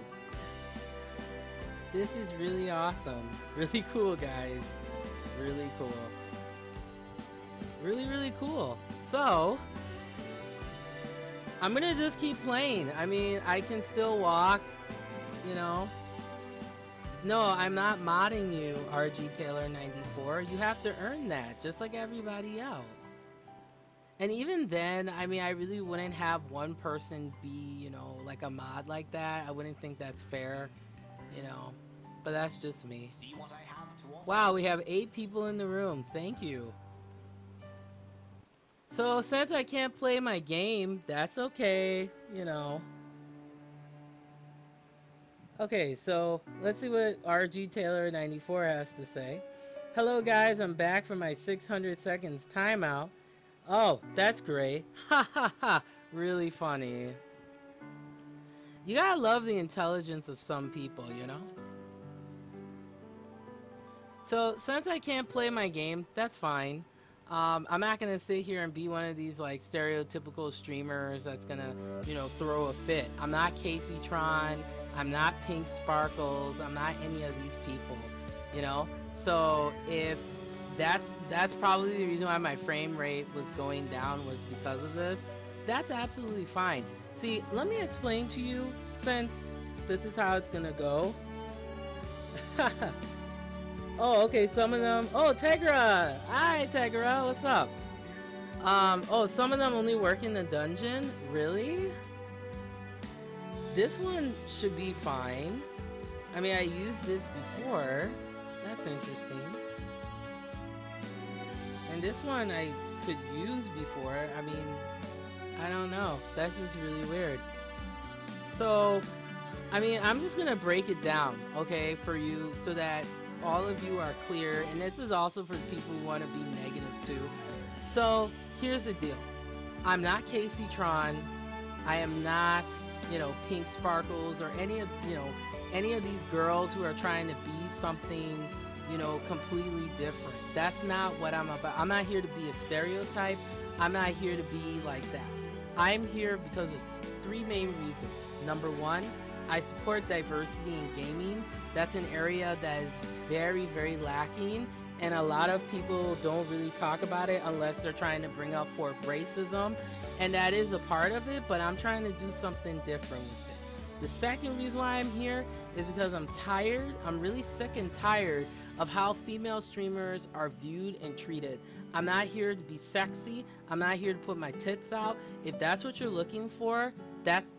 This is really awesome. Really cool, guys. Really cool. Really cool. So, I'm gonna just keep playing. I mean, I can still walk, you know? No, I'm not modding you, RG Taylor 94. You have to earn that, just like everybody else. And even then, I mean, I really wouldn't have one person be, you know, like a mod like that. I wouldn't think that's fair, you know. But that's just me. See what I have to offer. Wow, we have 8 people in the room. Thank you. So since I can't play my game, that's okay, you know. Okay, so let's see what RG Taylor 94 has to say. Hello guys, I'm back from my 600 seconds timeout. Oh, that's great. Ha ha ha. Really funny. You gotta love the intelligence of some people, you know? So since I can't play my game, that's fine. I'm not gonna sit here and be one of these like stereotypical streamers that's gonna, you know, throw a fit. I'm not Casey Tron. I'm not Pink Sparkles. I'm not any of these people, you know? So if that's probably the reason why my frame rate was going down, was because of this. That's absolutely fine. See, let me explain to you, since this is how it's gonna go. Oh, okay, some of them. Oh, Tegra! Hi, Tegra, what's up? Oh, some of them only work in the dungeon? Really? This one should be fine. I mean, I used this before. That's interesting. And this one I could use before. I mean, I don't know. That's just really weird. So, I mean, I'm just gonna break it down, okay, for you so that all of you are clear. And this is also for people who want to be negative too. So, here's the deal. I'm not Casey Tron. I am not, you know, Pink Sparkles or any of, you know, any of these girls who are trying to be something, you know, completely different. That's not what I'm about. I'm not here to be a stereotype. I'm not here to be like that. I'm here because of three main reasons. Number one, I support diversity in gaming. That's an area that is very, very lacking, and a lot of people don't really talk about it unless they're trying to bring up forth racism, and that is a part of it, but I'm trying to do something different with it. The second reason why I'm here is because I'm tired. I'm really sick and tired of how female streamers are viewed and treated. I'm not here to be sexy. I'm not here to put my tits out. If that's what you're looking for,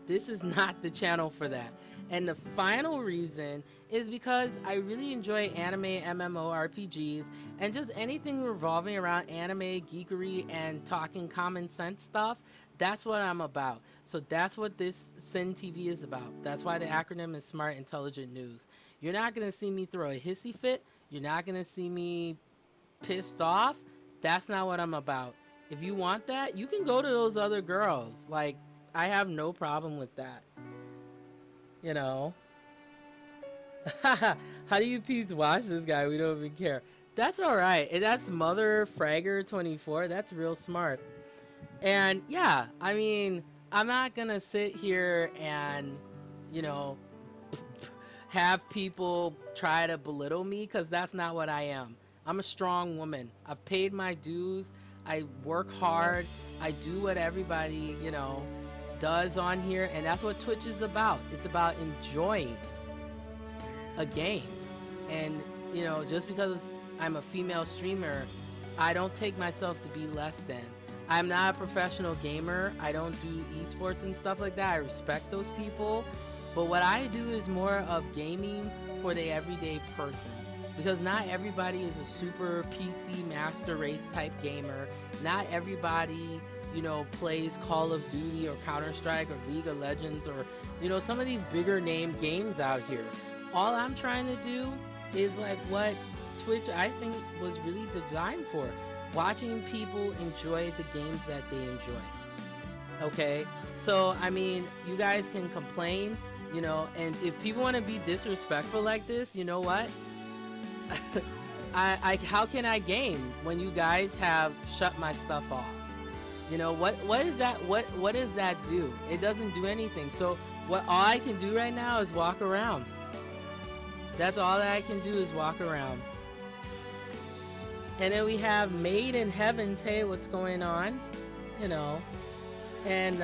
this is not the channel for that. And the final reason is because I really enjoy anime, MMORPGs, and just anything revolving around anime, geekery, and talking common sense stuff. That's what I'm about. So that's what this Sin TV is about. That's why the acronym is Smart Intelligent News. You're not going to see me throw a hissy fit. You're not going to see me pissed off. That's not what I'm about. If you want that, you can go to those other girls. Like, I have no problem with that. You know? How do you please watch this guy? We don't even care. That's alright. That's Mother Fragger 24. That's real smart. And yeah, I mean, I'm not gonna sit here and, you know, have people try to belittle me, because that's not what I am. I'm a strong woman. I've paid my dues. I work hard. I do what everybody, you know, does on here, and that's what Twitch is about. It's about enjoying a game. And, you know, just because I'm a female streamer, I don't take myself to be less than. I'm not a professional gamer. I don't do esports and stuff like that. I respect those people. But what I do is more of gaming for the everyday person. Because not everybody is a super PC master race type gamer. Not everybody, you know, plays Call of Duty or Counter-Strike or League of Legends or, you know, some of these bigger name games out here. All I'm trying to do is like what Twitch, I think, was really designed for. Watching people enjoy the games that they enjoy. Okay? So, I mean, you guys can complain, you know, and if people want to be disrespectful like this, you know what? How can I game when you guys have shut my stuff off? You know, what is that? What does that do? It doesn't do anything. So all I can do right now is walk around. That's all that I can do is walk around. And then we have Made in Heavens. Hey, what's going on? You know, and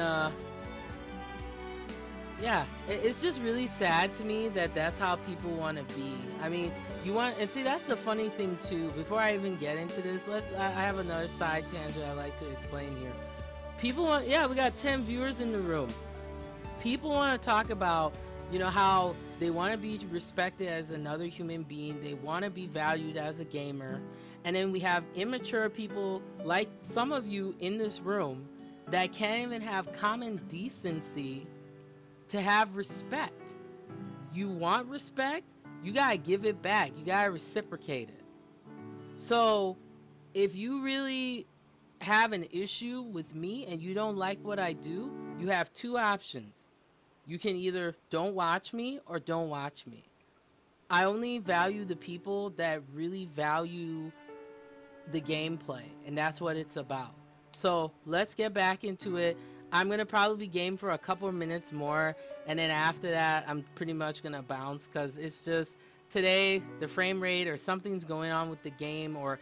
yeah, it's just really sad to me that that's how people want to be. I mean, you want, and see, that's the funny thing too. Before I even get into this, I have another side tangent I like to explain here. People want, yeah, we got 10 viewers in the room. People want to talk about, you know, how they want to be respected as another human being. They want to be valued as a gamer. And then we have immature people like some of you in this room that can't even have common decency to have respect. You want respect? You gotta give it back. You gotta reciprocate it. So if you really have an issue with me and you don't like what I do, you have two options. You can either don't watch me or don't watch me. I only value the people that really value the gameplay, and that's what it's about. So let's get back into it. I'm gonna probably game for a couple of minutes more, and then after that I'm pretty much gonna bounce, because it's just today the frame rate or something's going on with the game, or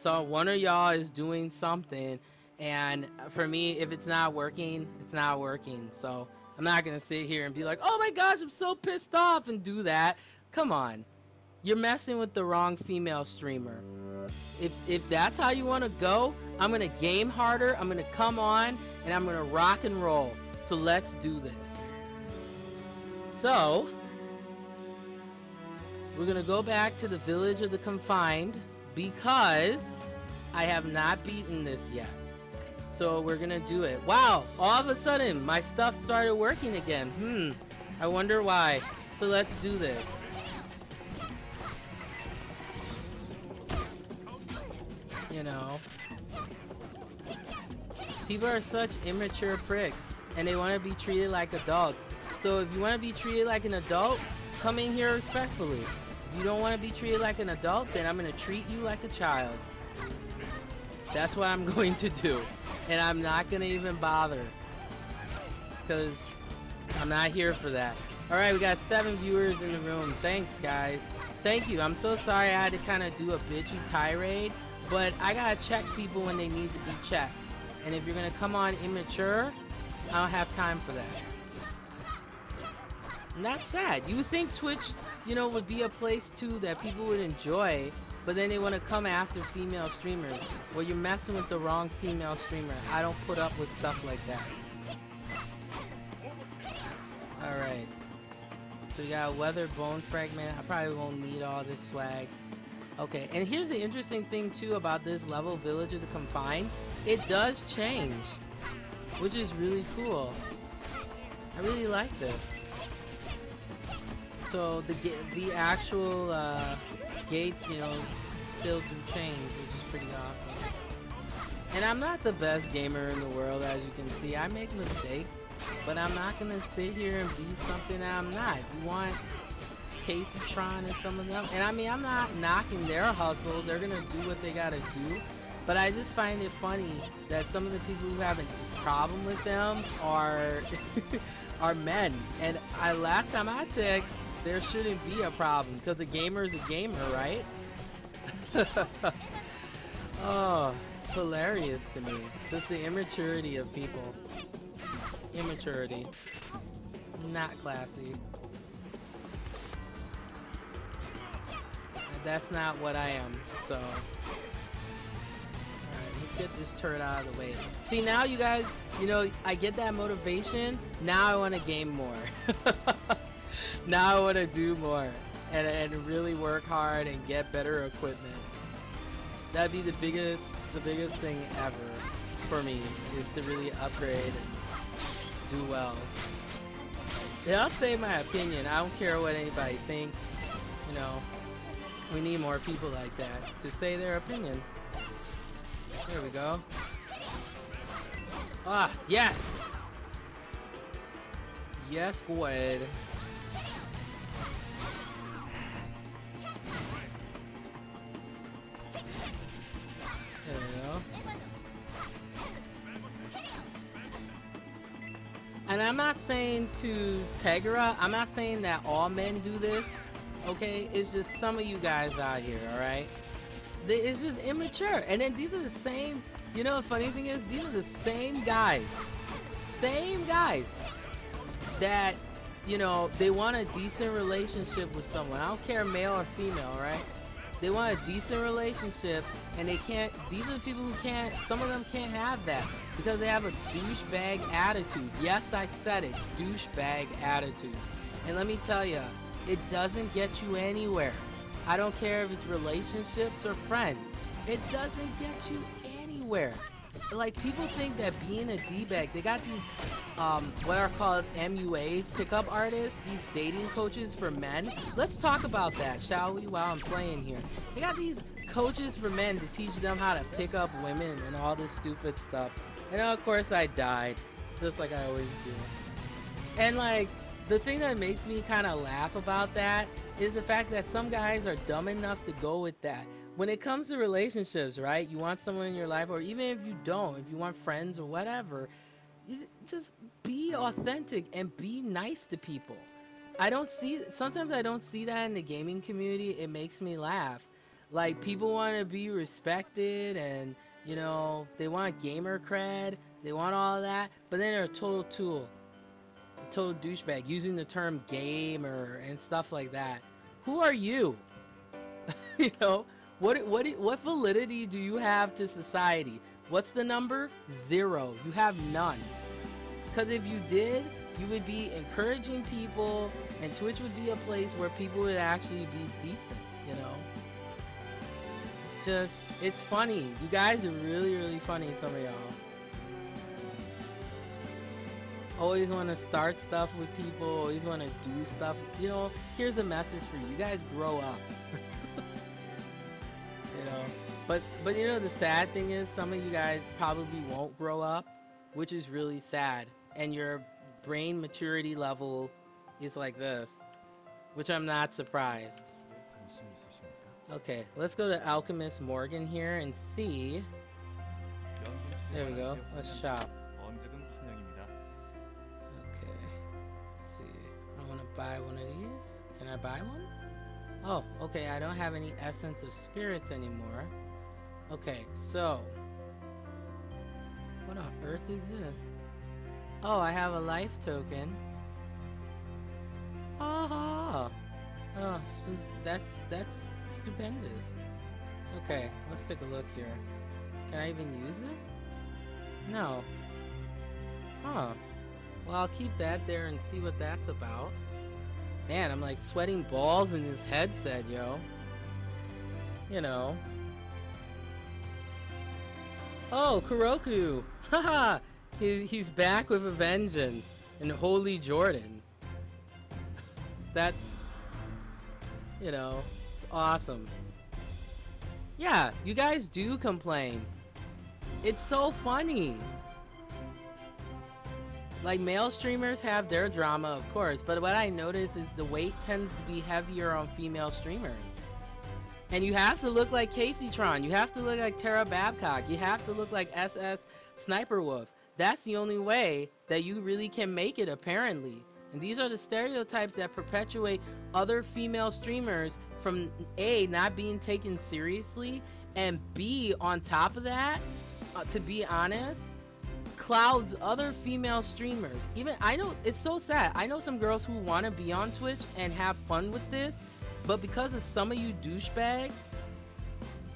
one of y'all is doing something, and for me, if it's not working, it's not working. So I'm not gonna sit here and be like, oh my gosh, I'm so pissed off, and do that. Come on. you're messing with the wrong female streamer. If that's how you want to go, I'm gonna game harder. I'm gonna come on and I'm gonna rock and roll. So let's do this. So we're gonna go back to the Village of the Confined because I have not beaten this yet. So we're gonna do it. Wow, all of a sudden my stuff started working again. I wonder why. So let's do this. You know, people are such immature pricks and they want to be treated like adults. So if you want to be treated like an adult, come in here respectfully. If you don't want to be treated like an adult, then I'm going to treat you like a child. That's what I'm going to do. And I'm not going to even bother, because I'm not here for that. Alright, we got 7 viewers in the room. Thanks, guys. Thank you. I'm so sorry I had to kind of do a bitchy tirade, but I gotta check people when they need to be checked. And if you're gonna come on immature, I don't have time for that. And that's sad. You would think Twitch, you know, would be a place too that people would enjoy, but then they want to come after female streamers. Well, you're messing with the wrong female streamer. I don't put up with stuff like that. Alright. So we got a weather bone fragment. I probably won't need all this swag. Okay, and here's the interesting thing too about this level, Village of the Confined. It does change, which is really cool. I really like this. So the actual gates, you know, still do change, which is pretty awesome. And I'm not the best gamer in the world, as you can see. I make mistakes, but I'm not gonna sit here and be something that I'm not. If you want Caseytron and some of them, and I mean, I'm not knocking their hustle. They're gonna do what they gotta do. But I just find it funny that some of the people who have a problem with them are are men. And last time I checked, there shouldn't be a problem because a gamer is a gamer, right? Oh, it's hilarious to me. Just the immaturity of people. Immaturity. Not classy. That's not what I am, so. Alright, let's get this turret out of the way. See, now you guys, you know, I get that motivation. Now I want to game more. Now I want to do more and really work hard and get better equipment. That'd be the biggest thing ever for me, is to really upgrade and do well. Yeah, I'll say my opinion. I don't care what anybody thinks. You know, we need more people like that to say their opinion. There we go. Ah, yes! Yes, boy. There we go. And I'm not saying to Tegra, I'm not saying that all men do this, okay? It's just some of you guys out here, alright? It's just immature. And then these are the same, you know, the funny thing is, these are the same guys that, you know, they want a decent relationship with someone. I don't care male or female, right? They want a decent relationship, and they can't. These are the people who can't. Some of them can't have that because they have a douchebag attitude. Yes, I said it, douchebag attitude. And let me tell you, it doesn't get you anywhere. I don't care if it's relationships or friends. It doesn't get you anywhere. Like, people think that being a D-bag, they got these what are called MUAs, pickup artists, these dating coaches for men. Let's talk about that, shall we, while I'm playing here. They got these coaches for men to teach them how to pick up women and all this stupid stuff. And of course I died, just like I always do. And like, the thing that makes me kind of laugh about that is the fact that some guys are dumb enough to go with that. When it comes to relationships, right? You want someone in your life, or even if you don't, if you want friends or whatever, you just be authentic and be nice to people. Sometimes I don't see that in the gaming community. It makes me laugh. Like, people want to be respected and, you know, they want gamer cred, they want all of that, but then they're a total tool. Total douchebag, using the term gamer and stuff like that. Who are you? You know, what validity do you have to society? What's the number? 0. You have none. Because if you did, you would be encouraging people, and Twitch would be a place where people would actually be decent, you know? It's just, it's funny. You guys are really, really funny, some of y'all. Always want to start stuff with people, always want to do stuff. You know, here's a message for you. You guys grow up. You know, but you know, the sad thing is some of you guys probably won't grow up, which is really sad. And your brain maturity level is like this, which I'm not surprised. Okay, let's go to Alchemist Morgan here and see. There we go. Let's shop. Okay, let's see. I want to buy one of these. Can I buy one? Oh, okay. I don't have any Essence of Spirits anymore. Okay, so what on earth is this? Oh, I have a life token. Aha! Oh, that's stupendous. Okay, let's take a look here. Can I even use this? No. Huh. Well, I'll keep that there and see what that's about. Man, I'm like sweating balls in this headset, yo. You know. Oh, Kuroku! Haha! He's back with a vengeance. And Holy Jordan. That's, you know, it's awesome. Yeah, you guys do complain. It's so funny. Like, male streamers have their drama, of course, but what I notice is the weight tends to be heavier on female streamers. And you have to look like Caseytron. You have to look like Tara Babcock. You have to look like SS Sniper Wolf. That's the only way that you really can make it, apparently. And these are the stereotypes that perpetuate other female streamers from A, not being taken seriously, and B, on top of that, to be honest, clouds other female streamers. Even, I know, it's so sad. I know some girls who want to be on Twitch and have fun with this, but because of some of you douchebags,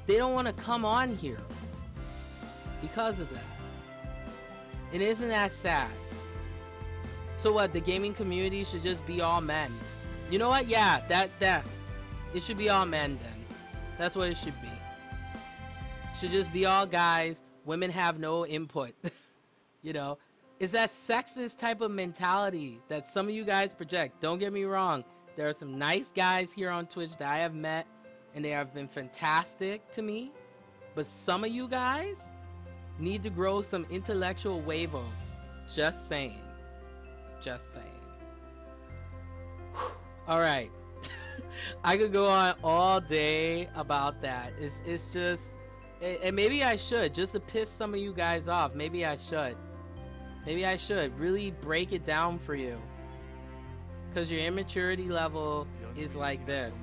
they don't want to come on here because of that. And isn't that sad? So what, the gaming community should just be all men? You know what? Yeah, that it should be all men then. That's what it should be. Should just be all guys. Women have no input. You know, it's that sexist type of mentality that some of you guys project. Don't get me wrong. There are some nice guys here on Twitch that I have met, and they have been fantastic to me. But some of you guys need to grow some intellectual huevos. Just saying. Just saying. All right. I could go on all day about that. It's just, and maybe I should, just to piss some of you guys off. Maybe I should. Maybe I should really break it down for you. Because your immaturity level is like this.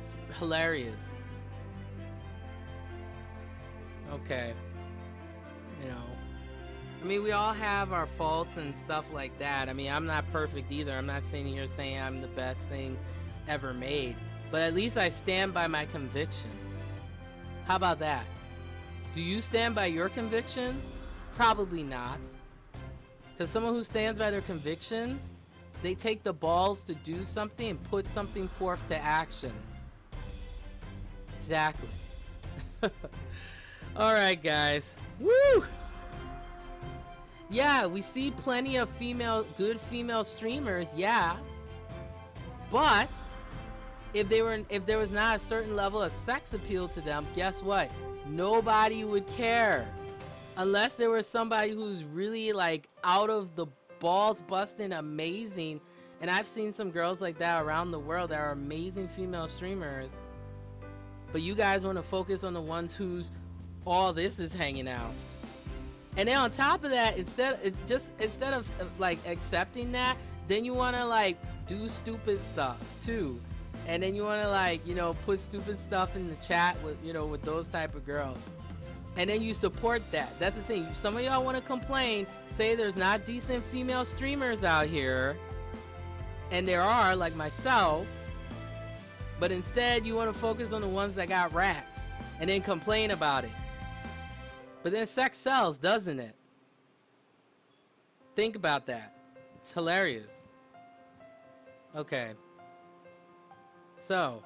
It's hilarious. Okay. You know. I mean, we all have our faults and stuff like that. I mean, I'm not perfect either. I'm not sitting here saying I'm the best thing ever made. But at least I stand by my convictions. How about that? Do you stand by your convictions? Probably not. Because someone who stands by their convictions, they take the balls to do something and put something forth to action. Exactly. Alright, guys. Woo! Yeah, we see plenty of good female streamers, yeah. But if there was not a certain level of sex appeal to them, guess what? Nobody would care. Unless there was somebody who's really like out of the balls busting amazing. And I've seen some girls like that around the world that are amazing female streamers. But you guys want to focus on the ones whose all this is hanging out. And then on top of that, instead of like accepting that, then you want to like do stupid stuff too. And then you want to like, you know, put stupid stuff in the chat with, you know, with those type of girls. And then you support that. That's the thing. Some of y'all want to complain, say there's not decent female streamers out here. And there are, like myself. But instead, you want to focus on the ones that got racks and then complain about it. But then sex sells, doesn't it? Think about that. It's hilarious. Okay. So,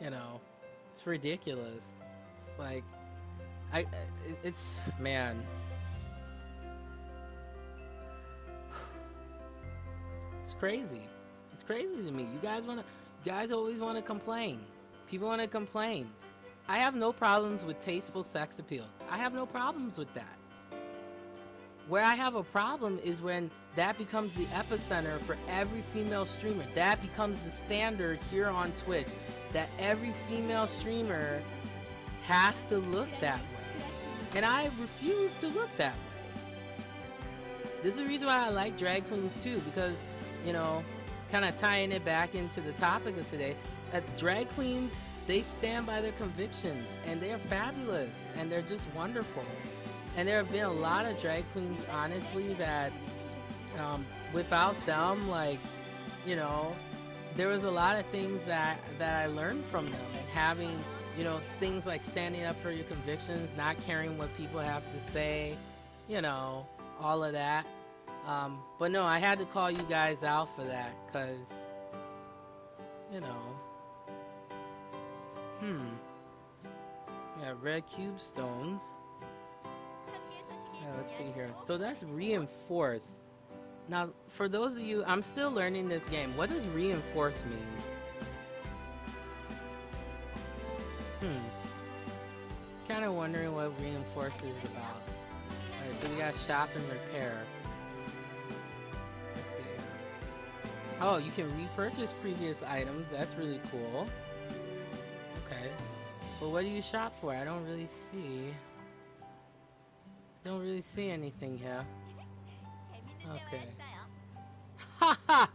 you know, it's ridiculous. It's like, it's, man. It's crazy. It's crazy to me. You guys always want to complain. People want to complain. I have no problems with tasteful sex appeal. I have no problems with that. Where I have a problem is when that becomes the epicenter for every female streamer. That becomes the standard here on Twitch. That every female streamer has to look that way. And I refuse to look that way. This is the reason why I like drag queens too, because, you know, kind of tying it back into the topic of today, drag queens, they stand by their convictions, and they're fabulous, and they're just wonderful. And there have been a lot of drag queens, honestly, that without them, like, you know, there was a lot of things that I learned from them, and having, you know, things like standing up for your convictions, not caring what people have to say, you know, all of that. But no, I had to call you guys out for that, because, you know, yeah, red cube stones. Yeah, let's see here. So that's reinforce. Now, for those of you, I'm still learning this game. What does reinforce means? Kind of wondering what reinforce is about. Alright, so we got shop and repair. Let's see. Oh, you can repurchase previous items. That's really cool. Okay. But what do you shop for? I don't really see. Don't really see anything here. Okay. Haha!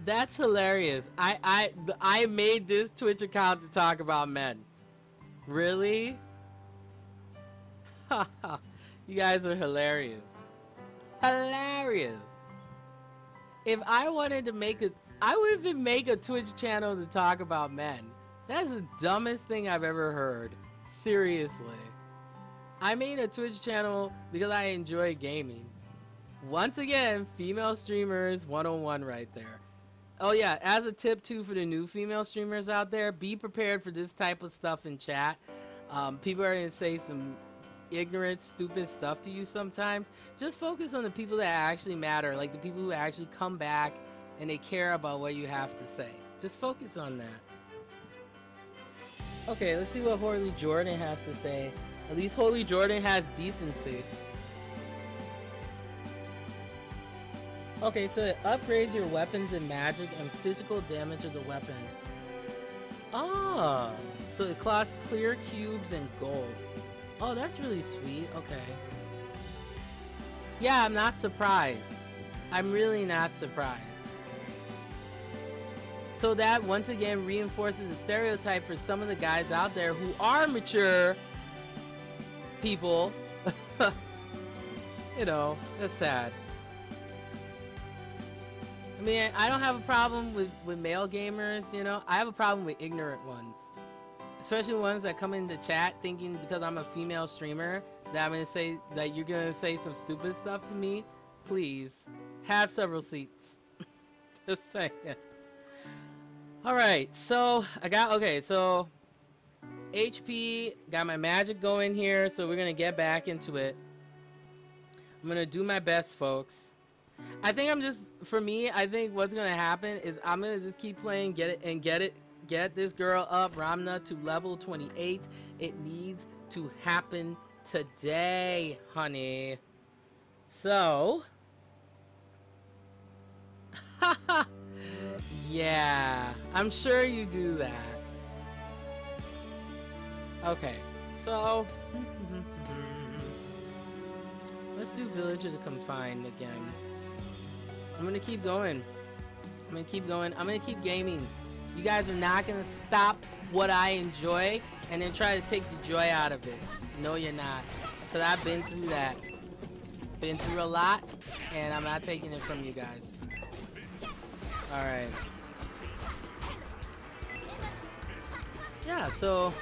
That's hilarious. I made this Twitch account to talk about men. Really? Haha. You guys are hilarious. Hilarious. If I wanted to make I would even make a Twitch channel to talk about men. That's the dumbest thing I've ever heard. Seriously. I made a Twitch channel because I enjoy gaming. Once again, female streamers 101 right there. Oh yeah, as a tip too for the new female streamers out there, be prepared for this type of stuff in chat. People are gonna say some ignorant, stupid stuff to you sometimes. Just focus on the people that actually matter, like the people who actually come back and they care about what you have to say. Just focus on that. Okay, let's see what Holy Jordan has to say. At least Holy Jordan has decency. Okay, so it upgrades your weapons and magic and physical damage of the weapon. Oh, so it costs clear cubes and gold. Oh, that's really sweet. Okay. Yeah, I'm not surprised. I'm really not surprised. So that once again reinforces the stereotype for some of the guys out there who are mature people. You know, that's sad. I mean, I don't have a problem with male gamers, you know. I have a problem with ignorant ones. Especially ones that come into chat thinking because I'm a female streamer that I'm gonna say that you're gonna say some stupid stuff to me. Please, have several seats. Just saying. Alright, so I got, okay, so HP, got my magic going here, so we're gonna get back into it. I'm gonna do my best, folks. I think I'm just, for me, I think what's gonna happen is I'm gonna just keep playing, get this girl up, Ramna, to level 28. It needs to happen today, honey. So, yeah, I'm sure you do that. Okay, so let's do Village of the Confined again. I'm gonna keep going. I'm gonna keep going. I'm gonna keep gaming. You guys are not gonna stop what I enjoy and then try to take the joy out of it. No, you're not. Because I've been through that. Been through a lot, and I'm not taking it from you guys. Alright. yeah, so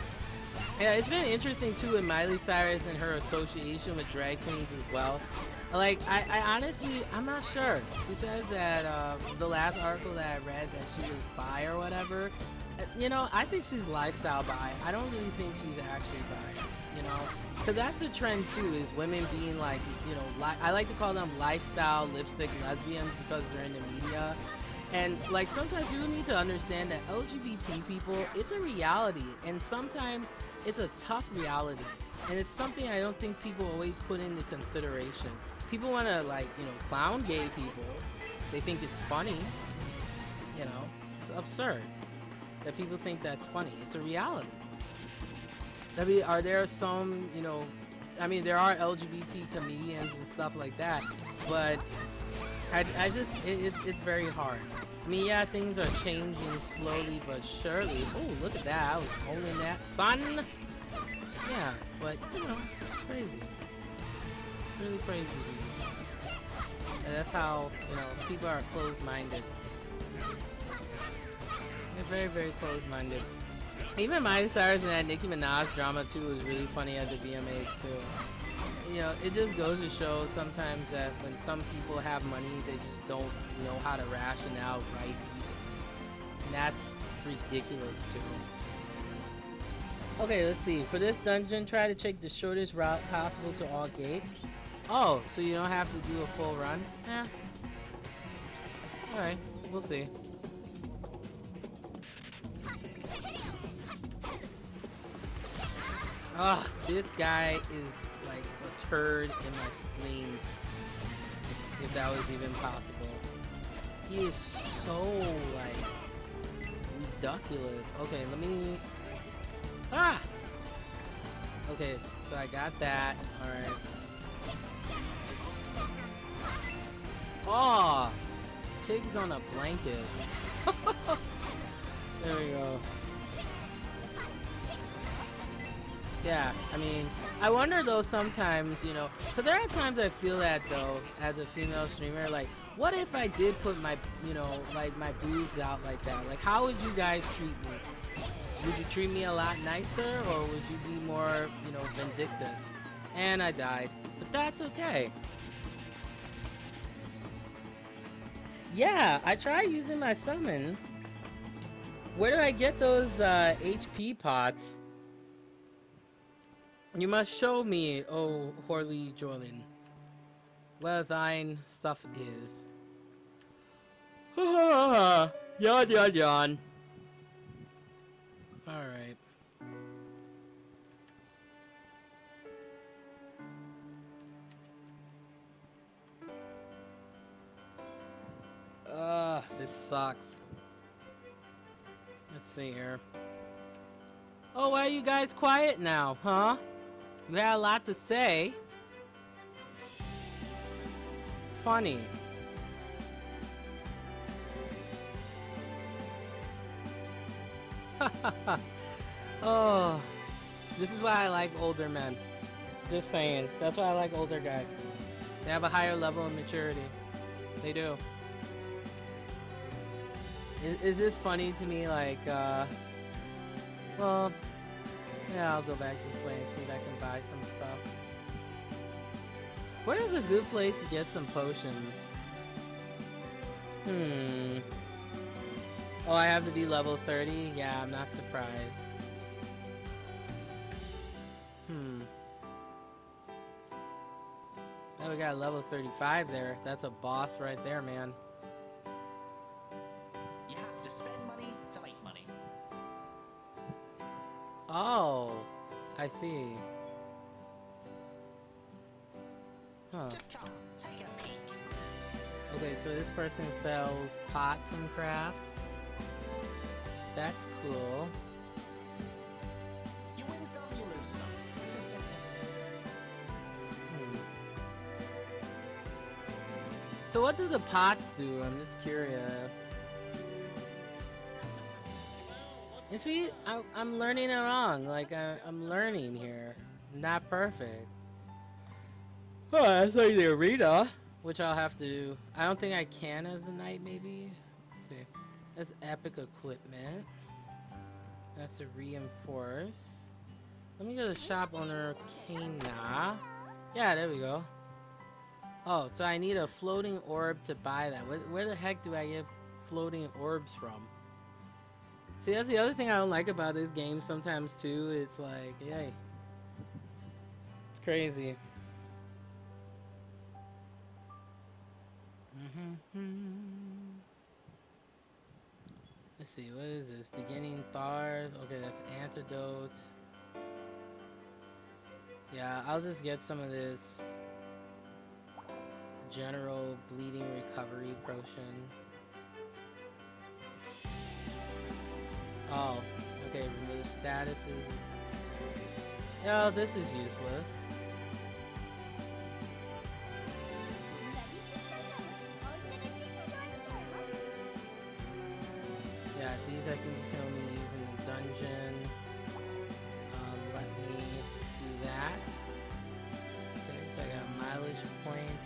yeah, it's been interesting too with Miley Cyrus and her association with drag queens as well. Like, I honestly, I'm not sure. She says that the last article that I read that she was bi or whatever. You know, I think she's lifestyle bi. I don't really think she's actually bi. You know, because that's the trend too, is women being like, you know, I like to call them lifestyle lipstick lesbians because they're in the media. And like sometimes people need to understand that LGBT people, it's a reality, and sometimes it's a tough reality, and it's something I don't think people always put into consideration. People want to, like, you know, clown gay people. They think it's funny. You know, it's absurd that people think that's funny. It's a reality. I mean, are there some, you know, I mean, there are LGBT comedians and stuff like that, but I just, it's very hard. I mean, yeah, things are changing slowly but surely. Oh, look at that. I was holding that, son. Yeah, but, you know, it's crazy. It's really crazy. And that's how, you know, people are closed-minded. They're very, very closed-minded. Even Miley Cyrus and that Nicki Minaj drama, too, was really funny at the VMAs, too. You know, it just goes to show sometimes that when some people have money, they just don't know how to ration out right evil. And that's ridiculous, too. Okay, let's see. For this dungeon, try to take the shortest route possible to all gates. Oh, so you don't have to do a full run? Eh. Alright, we'll see. Ah, this guy is like a turd in my spleen, if that was even possible. He is so, like, ridiculous. Okay, let me... Ah! Okay, so I got that. Alright. Oh! Pigs on a blanket. There we go. Yeah, I mean, I wonder though sometimes, you know, because there are times I feel that though, as a female streamer, like, what if I did put my, you know, like my boobs out like that? Like, how would you guys treat me? Would you treat me a lot nicer, or would you be more, you know, vindictive? And I died, but that's okay. Yeah, I try using my summons. Where do I get those HP pots? You must show me, oh Horley Jordan, where thine stuff is. Yawn, yawn, yawn. Alright. This sucks. Let's see here. Oh, why are you guys quiet now, huh? You had a lot to say. It's funny. Oh, this is why I like older men. Just saying. That's why I like older guys. They have a higher level of maturity. They do. Is this funny to me? Like, well, yeah, I'll go back this way and see if I can buy some stuff. Where is a good place to get some potions? Oh, I have to be level 30? Yeah, I'm not surprised. Oh, we got level 35 there. That's a boss right there, man. You have to spend money to make money. Oh, I see. Huh. Just come, take a peek. Okay, so this person sells pots and crap. That's cool. You win some, you lose some. So what do the pots do? I'm just curious. You see, I'm learning along. Like, I'm learning here. Not perfect. Oh, that's like the arena, which I'll have to... I don't think I can as a knight, maybe? Let's see. That's epic equipment. That's to reinforce. Let me go to shop owner Kana. Yeah, there we go. Oh, so I need a floating orb to buy that. Where the heck do I get floating orbs from? See, that's the other thing I don't like about this game sometimes too. It's like, yay. It's crazy. Let's see, what is this? Beginning Thars. Okay, that's antidote. Yeah, I'll just get some of this general bleeding recovery potion. Oh, okay, remove statuses. Oh, this is useless. Yeah, these I think you can only use in the dungeon. Let me do that. Okay, so I got a mileage point.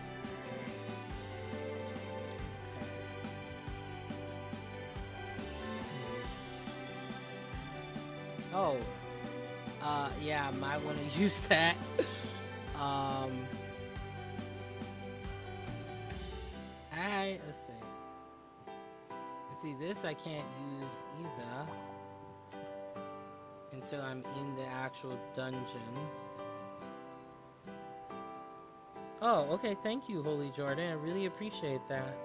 Okay. Oh, yeah, I might want to use that. Alright, let's see. See, this I can't use either until I'm in the actual dungeon. Oh, okay, thank you, Holy Jordan. I really appreciate that.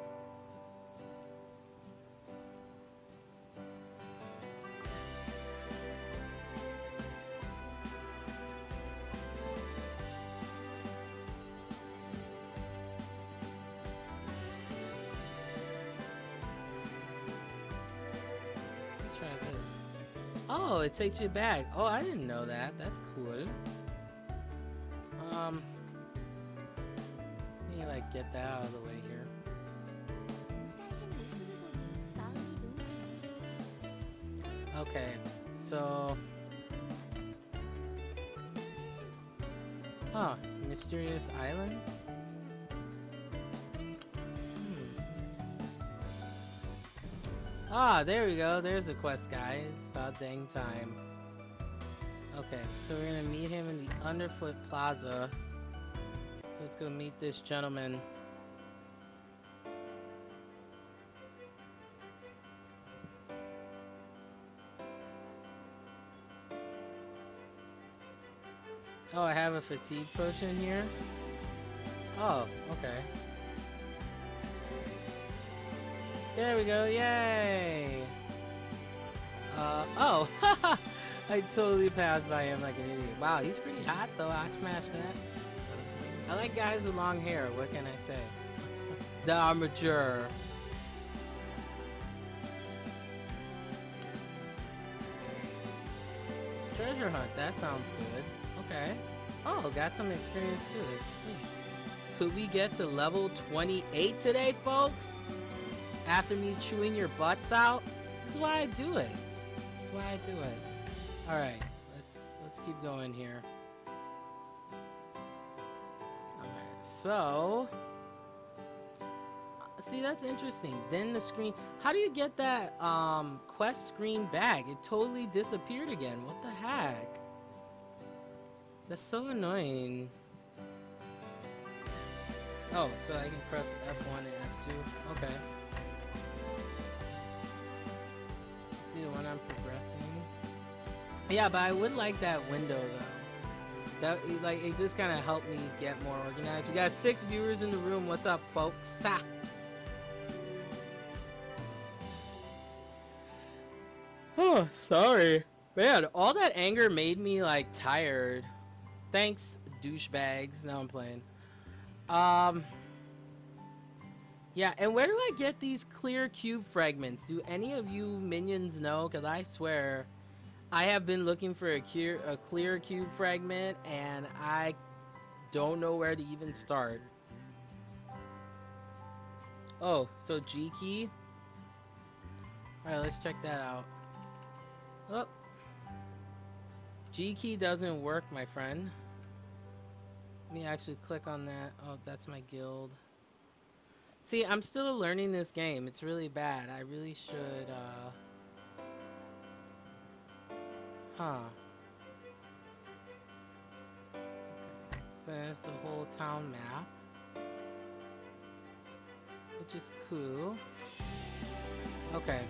Oh, it takes you back. Oh, I didn't know that. That's cool. Let me like get that out of the way here. Okay, so Mysterious Island. Ah, there we go. There's a quest guy. It's about dang time. Okay, so we're gonna meet him in the Underfoot Plaza. So let's go meet this gentleman. Oh, I have a fatigue potion here. Oh, okay. There we go, yay! Oh, I totally passed by him like an idiot. Wow, he's pretty hot though, I smashed that. I like guys with long hair, what can I say? The armature. Treasure hunt, that sounds good. Okay. Oh, got some experience too, that's sweet. Could we get to level 28 today, folks? After me chewing your butts out? This is why I do it. This is why I do it. Alright, let's keep going here. Alright, so see, that's interesting. Then the screen, how do you get that quest screen back? It totally disappeared again. What the heck? That's so annoying. Oh, so I can press F1 and F2. Okay. See the one I'm progressing. Yeah, but I would like that window though. That like it just kind of helped me get more organized. We got 6 viewers in the room. What's up, folks? Ha! Oh, sorry. Man, all that anger made me like tired. Thanks, douchebags. Now I'm playing. Yeah, and where do I get these clear cube fragments? Do any of you minions know? Because I swear I have been looking for a clear cube fragment and I don't know where to even start. Oh, so G key? Alright, let's check that out. Oh. G key doesn't work, my friend. Let me actually click on that. Oh, that's my guild. See, I'm still learning this game. It's really bad. I really should, Huh. So that's the whole town map, which is cool. Okay.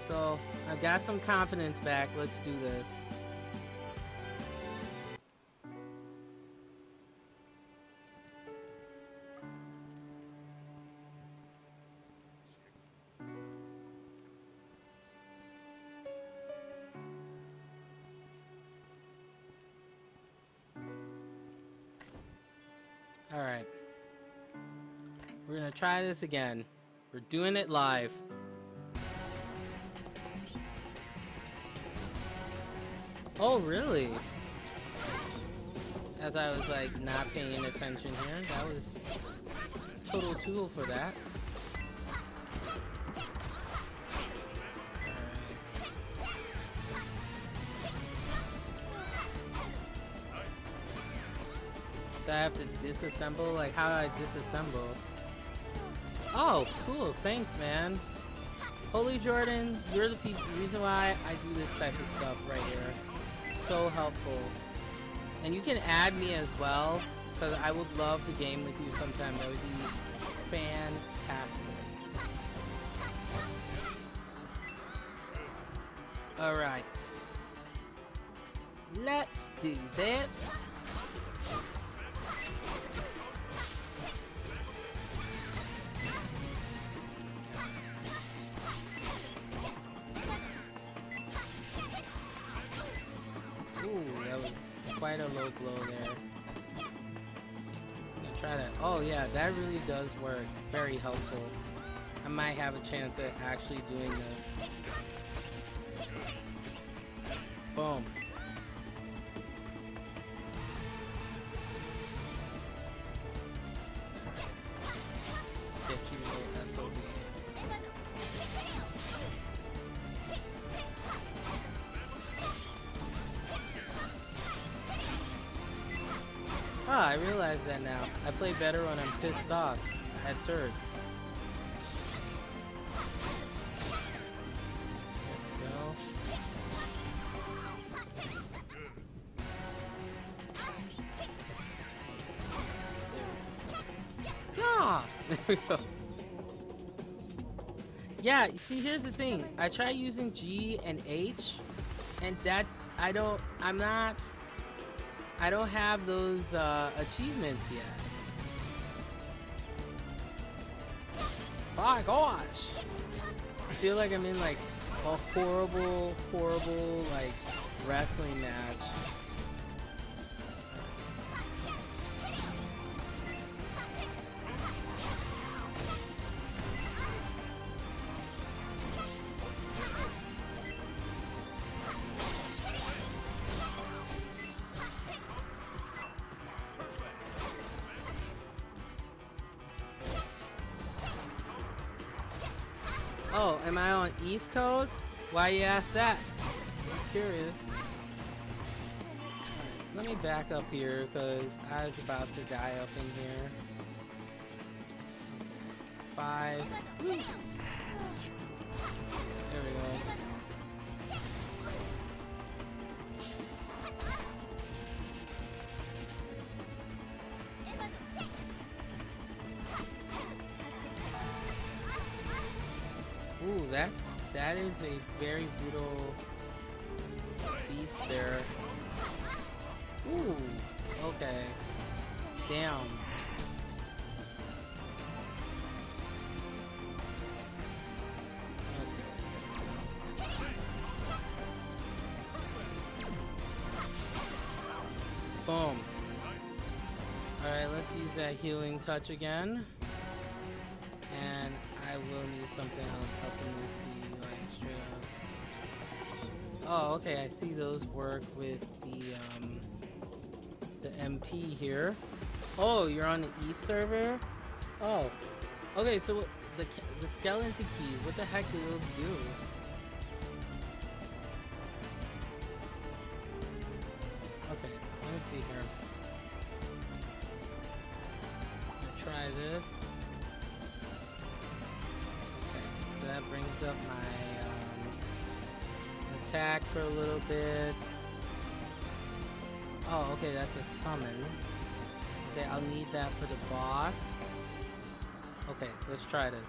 So I've got some confidence back. Let's do this. All right. We're gonna try this again. We're doing it live. Oh, really? As I was like not paying attention here, that was total tool for that. So I have to disassemble? Like, how do I disassemble? Oh, cool. Thanks, man. Holy Jordan, you're the reason why I do this type of stuff right here. So helpful. And you can add me as well, because I would love to game with you sometime. That would be fantastic. Alright. Let's do this. Quite a low blow there. Let's try that. Oh yeah, that really does work. Very helpful. I might have a chance at actually doing this. Boom. Get you little SOB. Ah, I realize that now. I play better when I'm pissed off at turds. There we go. Yeah! There we go. Yeah, you see, here's the thing. I try using G and H, and that, I don't have those achievements yet. My gosh! I feel like I'm in like a horrible like wrestling match. Oh, am I on East Coast? Why you ask that? Just curious. Right, let me back up here because I was about to die up in here. 5. Woo. There we go. Ooh, that is a very brutal beast there. Ooh, okay. Damn. Boom. Alright, let's use that healing touch again. And I will need something else helping this be like straight up. Oh, okay, I see those work with the MP here. Oh, you're on the East server? Oh. Okay, so the skeleton keys, what the heck do those do? Okay, let me see here. I'm gonna try this. Okay, so that brings up my attack for a little bit. Oh, okay, that's a summon. Okay, I'll need that for the boss. Okay, let's try this.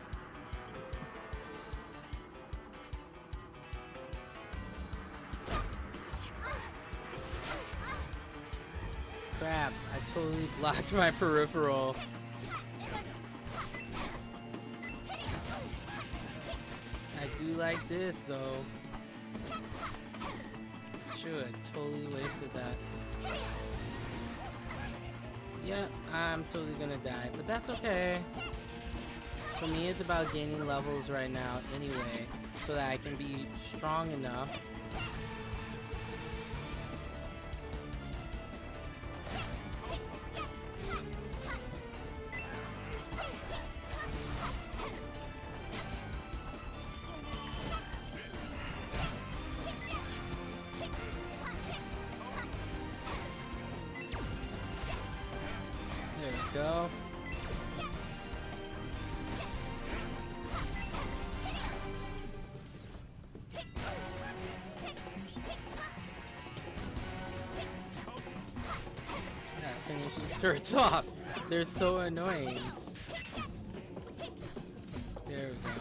Crap, I totally blocked my peripheral. I do like this though. Shoot, I totally wasted that. Yeah, I'm totally gonna die, but that's okay. For me, it's about gaining levels right now anyway, so that I can be strong enough. There we go. Yeah, finish these turrets off. They're so annoying. There we go.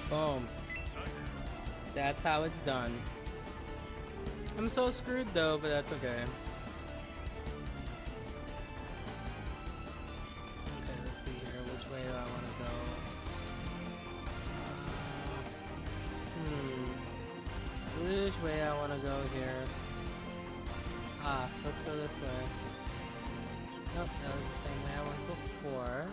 Boom. That's how it's done. I'm so screwed though, but that's okay. Okay, let's see here. Which way do I want to go? Which way I want to go here? Ah, let's go this way. Nope, that was the same way I went before.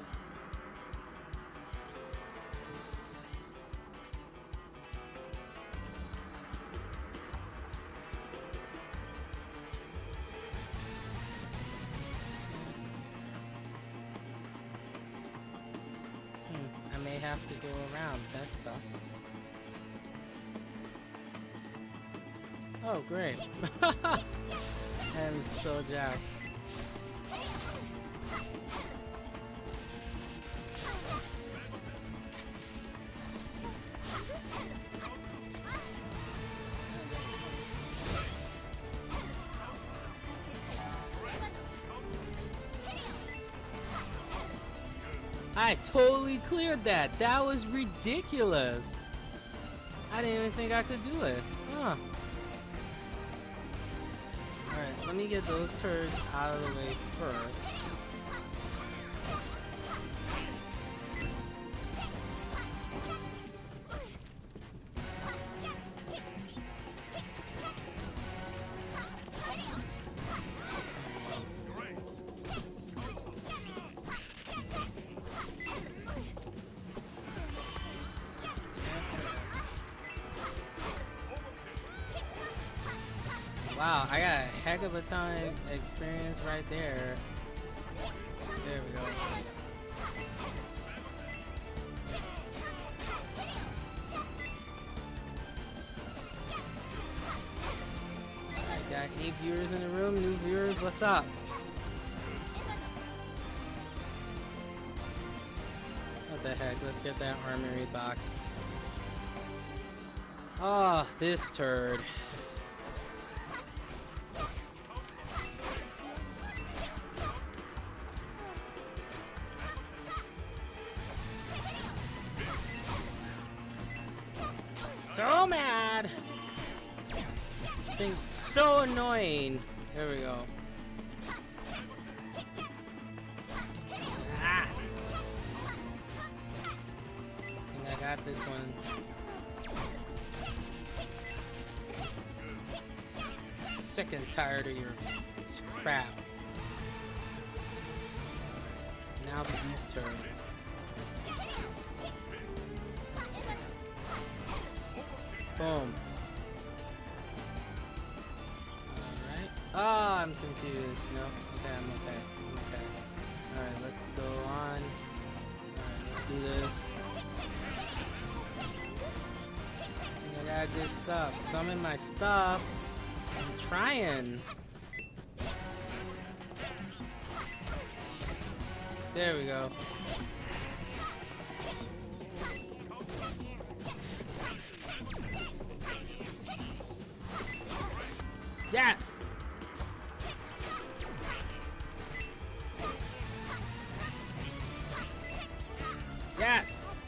I may have to go around. That sucks. Oh, great. I'm so jacked. I totally cleared that. That was ridiculous. I didn't even think I could do it. Huh. Alright, let me get those turrets out of the way first. Wow, I got a heck of a time experience right there. There we go. Alright, got 8 viewers in the room. New viewers, what's up? What the heck? Let's get that armory box. Oh, this turd. So mad. Thing's so annoying. There we go. Ah. I think I got this one. Sick and tired of your crap. Now these turrets. Boom. Alright. Oh, I'm confused. No. Okay, I'm okay. I'm okay. Alright, let's go on. Alright, let's do this. I think I got good stuff. Summon my stuff. I'm trying. There we go. Yes! Yes!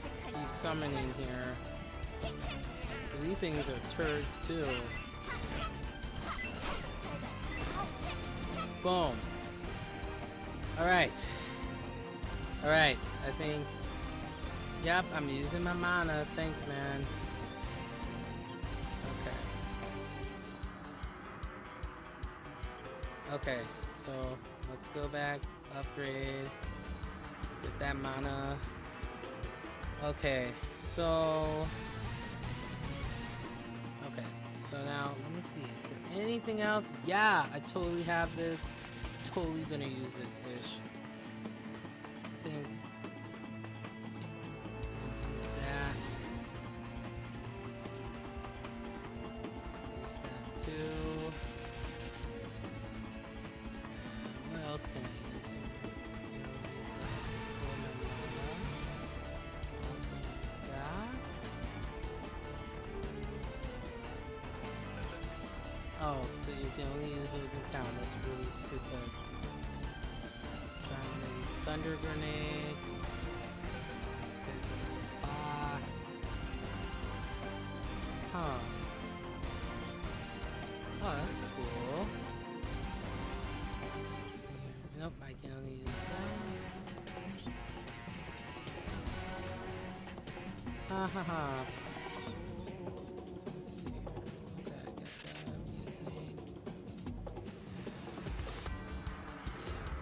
Let's keep summoning here. These things are turds too. Boom. Alright. Alright, I think... Yep, I'm using my mana. Thanks, man. Okay. Okay, so let's go back, upgrade, get that mana. Okay, so... Okay, so now, let me see. Is there anything else? Yeah, I totally have this. Totally gonna use this ish. I think... Use that. Use that too. What else can I use here? Use that to pull my mana. Also use that. Oh, so you can only use those in town. That's really stupid. Trying to use thunder grenades. Okay, so it's a box. Huh. Oh, that's cool. Let's see here. Nope, I can only use that. Ha ha ha.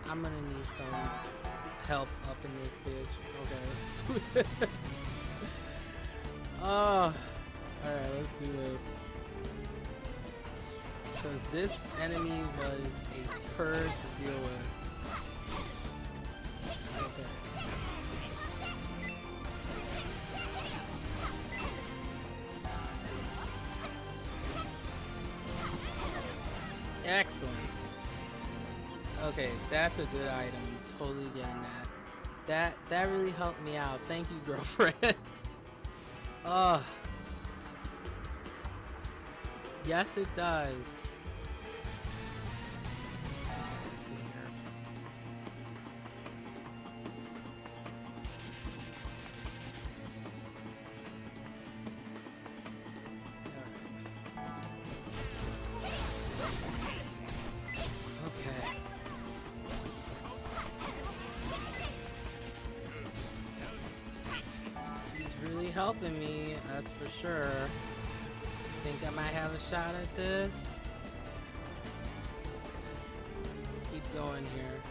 I'm gonna need some help up in this bitch. Okay, let's do it. Oh, alright, let's do this. Because this enemy was a turd to deal with. Okay. Excellent. Okay, that's a good item. Totally getting that. That really helped me out. Thank you, girlfriend. Oh. Yes, it does. Let's see here. Okay. She's really helping me, that's for sure. Think I might have a shot at this. Let's keep going here.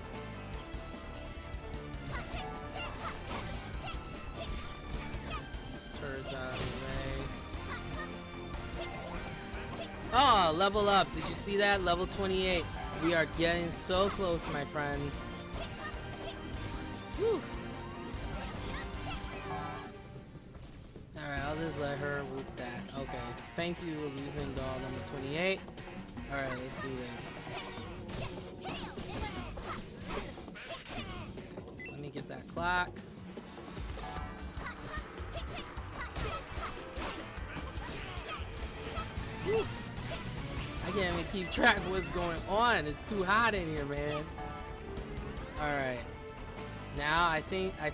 These turds out of the way. Oh, level up. Did you see that? Level 28. We are getting so close, my friends. Whew. Alright, I'll just let her whoop that. Okay. Thank you, losing doll number 28. Alright, let's do this. Let me get that clock. Whew. I can't even keep track of what's going on. It's too hot in here, man. Alright. Now I think I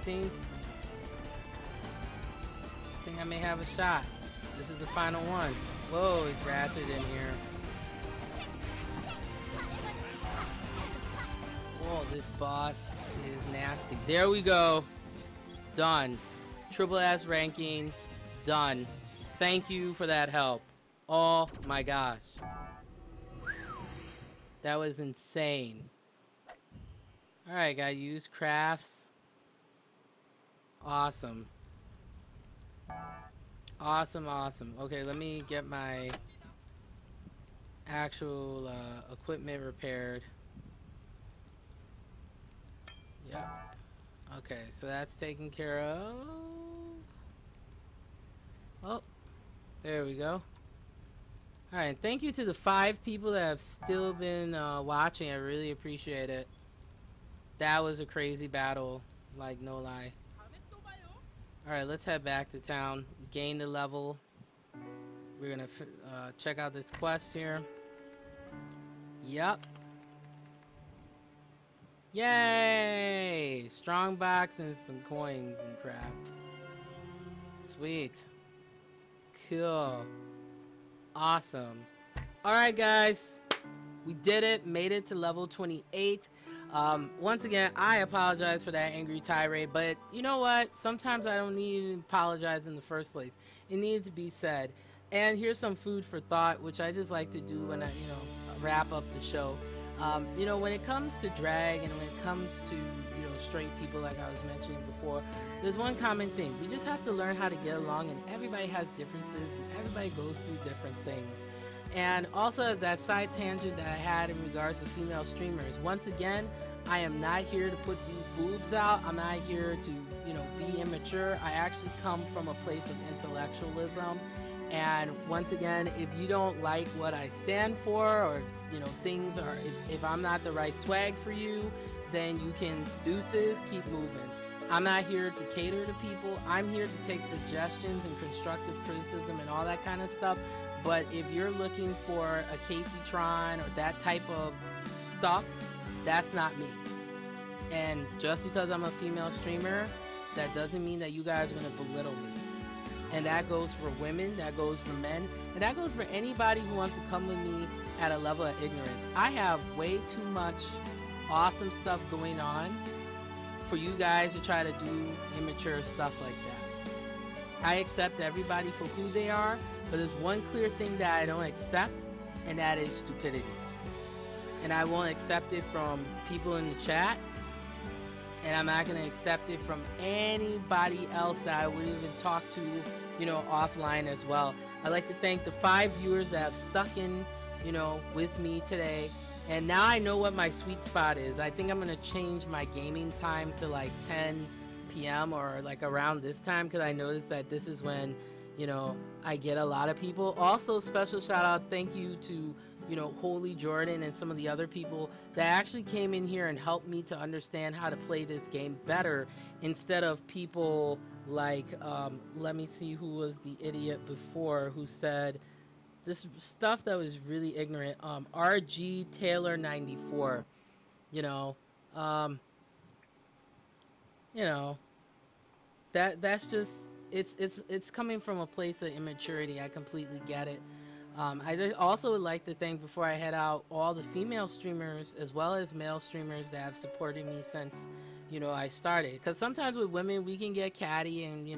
may have a shot. This is the final one. Whoa, it's ratchet in here. Whoa, this boss is nasty. There we go. Done. Triple S ranking. Done. Thank you for that help. Oh my gosh. That was insane. Alright, gotta use crafts. Awesome. Awesome, awesome. Okay, let me get my actual equipment repaired. Yep. Okay, so that's taken care of. Oh, there we go. Alright, thank you to the 5 people that have still been watching. I really appreciate it. That was a crazy battle, like, no lie. Alright, let's head back to town. Gain the level. We're gonna check out this quest here. Yep. Yay! Strong box and some coins and crap. Sweet. Cool. Awesome. Alright guys. We did it. Made it to level 28. Once again, I apologize for that angry tirade, but you know what? Sometimes I don't need to apologize in the first place. It needed to be said. And here's some food for thought, which I just like to do when I, wrap up the show. When it comes to drag and when it comes to, straight people, like I was mentioning before, there's one common thing. We just have to learn how to get along, and everybody has differences, and everybody goes through different things. And also, as that side tangent that I had in regards to female streamers, once again, I am not here to put these boobs out. I'm not here to, be immature. I actually come from a place of intellectualism. And once again, if you don't like what I stand for, or things are, if I'm not the right swag for you, then you can deuces, keep moving. I'm not here to cater to people. I'm here to take suggestions and constructive criticism and all that kind of stuff. But if you're looking for a Casey Tron or that type of stuff, that's not me. And just because I'm a female streamer, that doesn't mean that you guys are going to belittle me. And that goes for women, that goes for men, and that goes for anybody who wants to come with me at a level of ignorance. I have way too much awesome stuff going on for you guys to try to do immature stuff like that. I accept everybody for who they are, but there's one clear thing that I don't accept, and that is stupidity. And I won't accept it from people in the chat, and I'm not going to accept it from anybody else that I would even talk to, offline as well. I'd like to thank the 5 viewers that have stuck in, with me today. And now I know what my sweet spot is. I think I'm going to change my gaming time to like 10 p.m. or like around this time, because I noticed that this is when, I get a lot of people. Also, special shout out, thank you to Holy Jordan and some of the other people that actually came in here and helped me to understand how to play this game better, instead of people like, let me see who was the idiot before who said this stuff that was really ignorant. RG Taylor 94, that's just, it's coming from a place of immaturity. I completely get it. I also would like to thank, before I head out, all the female streamers as well as male streamers that have supported me since, I started. Because sometimes with women, we can get catty and,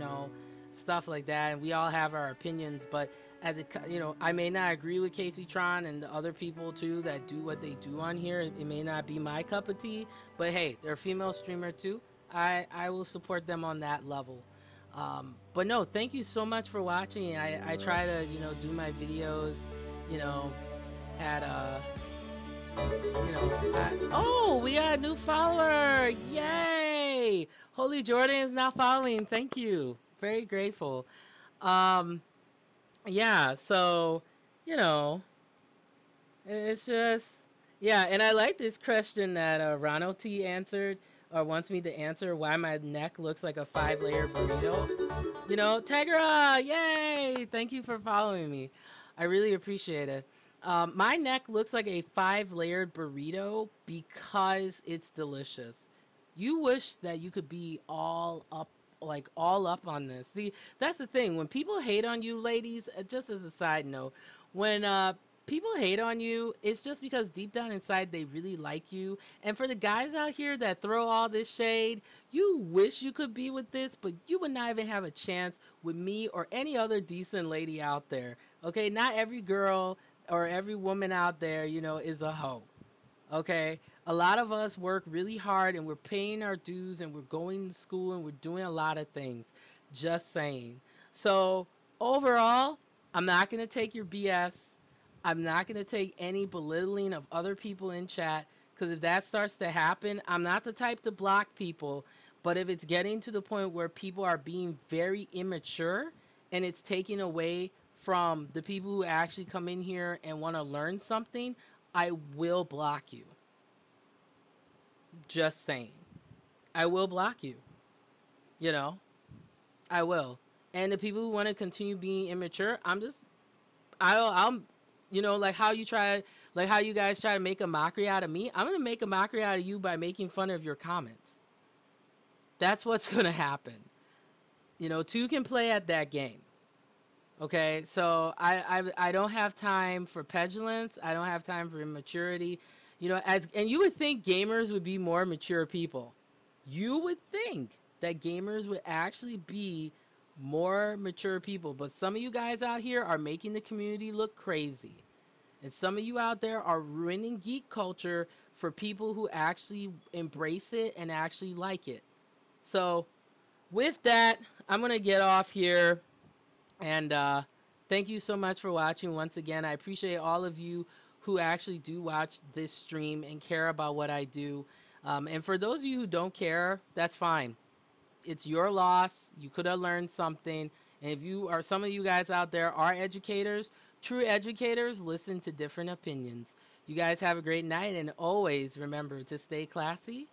stuff like that, and we all have our opinions. But I may not agree with Casey Tron and the other people too that do what they do on here. It may not be my cup of tea, but hey, they're a female streamer too. I will support them on that level. But no, thank you so much for watching. I try to, do my videos, oh, we got a new follower. Yay! Holy Jordan is now following. Thank you. Very grateful. Yeah, so, it's just, yeah, and I like this question that Rano T answered, or wants me to answer, why my neck looks like a 5-layer burrito. Tegra, yay! Thank you for following me. I really appreciate it. My neck looks like a 5-layered burrito because it's delicious. You wish that you could be all up on this. See, that's the thing. When people hate on you, ladies, just as a side note, when people hate on you, it's just because deep down inside they really like you. And for the guys out here that throw all this shade, you wish you could be with this, but you would not even have a chance with me or any other decent lady out there. Okay, not every girl or every woman out there, is a hoe. Okay, a lot of us work really hard and we're paying our dues and we're going to school and we're doing a lot of things. Just saying. So overall, I'm not going to take your BS. I'm not going to take any belittling of other people in chat, because if that starts to happen, I'm not the type to block people. But if it's getting to the point where people are being very immature and it's taking away from the people who actually come in here and want to learn something, I will block you. Just saying. I will block you. I will. And the people who want to continue being immature, I'm just I'm, you know, like how you try, like how you guys try to make a mockery out of me. I'm gonna make a mockery out of you by making fun of your comments. That's what's gonna happen. You know, two can play at that game. Okay, so I don't have time for petulance. I don't have time for immaturity. You know, and you would think gamers would be more mature people. You would think that gamers would actually be more mature people, but some of you guys out here are making the community look crazy. And some of you out there are ruining geek culture for people who actually embrace it and actually like it. So, with that, I'm going to get off here. And thank you so much for watching once again. I appreciate all of you who actually do watch this stream and care about what I do. And for those of you who don't care, that's fine. It's your loss. You could have learned something. And if you are, some of you guys out there are educators, true educators listen to different opinions. You guys have a great night, and always remember to stay classy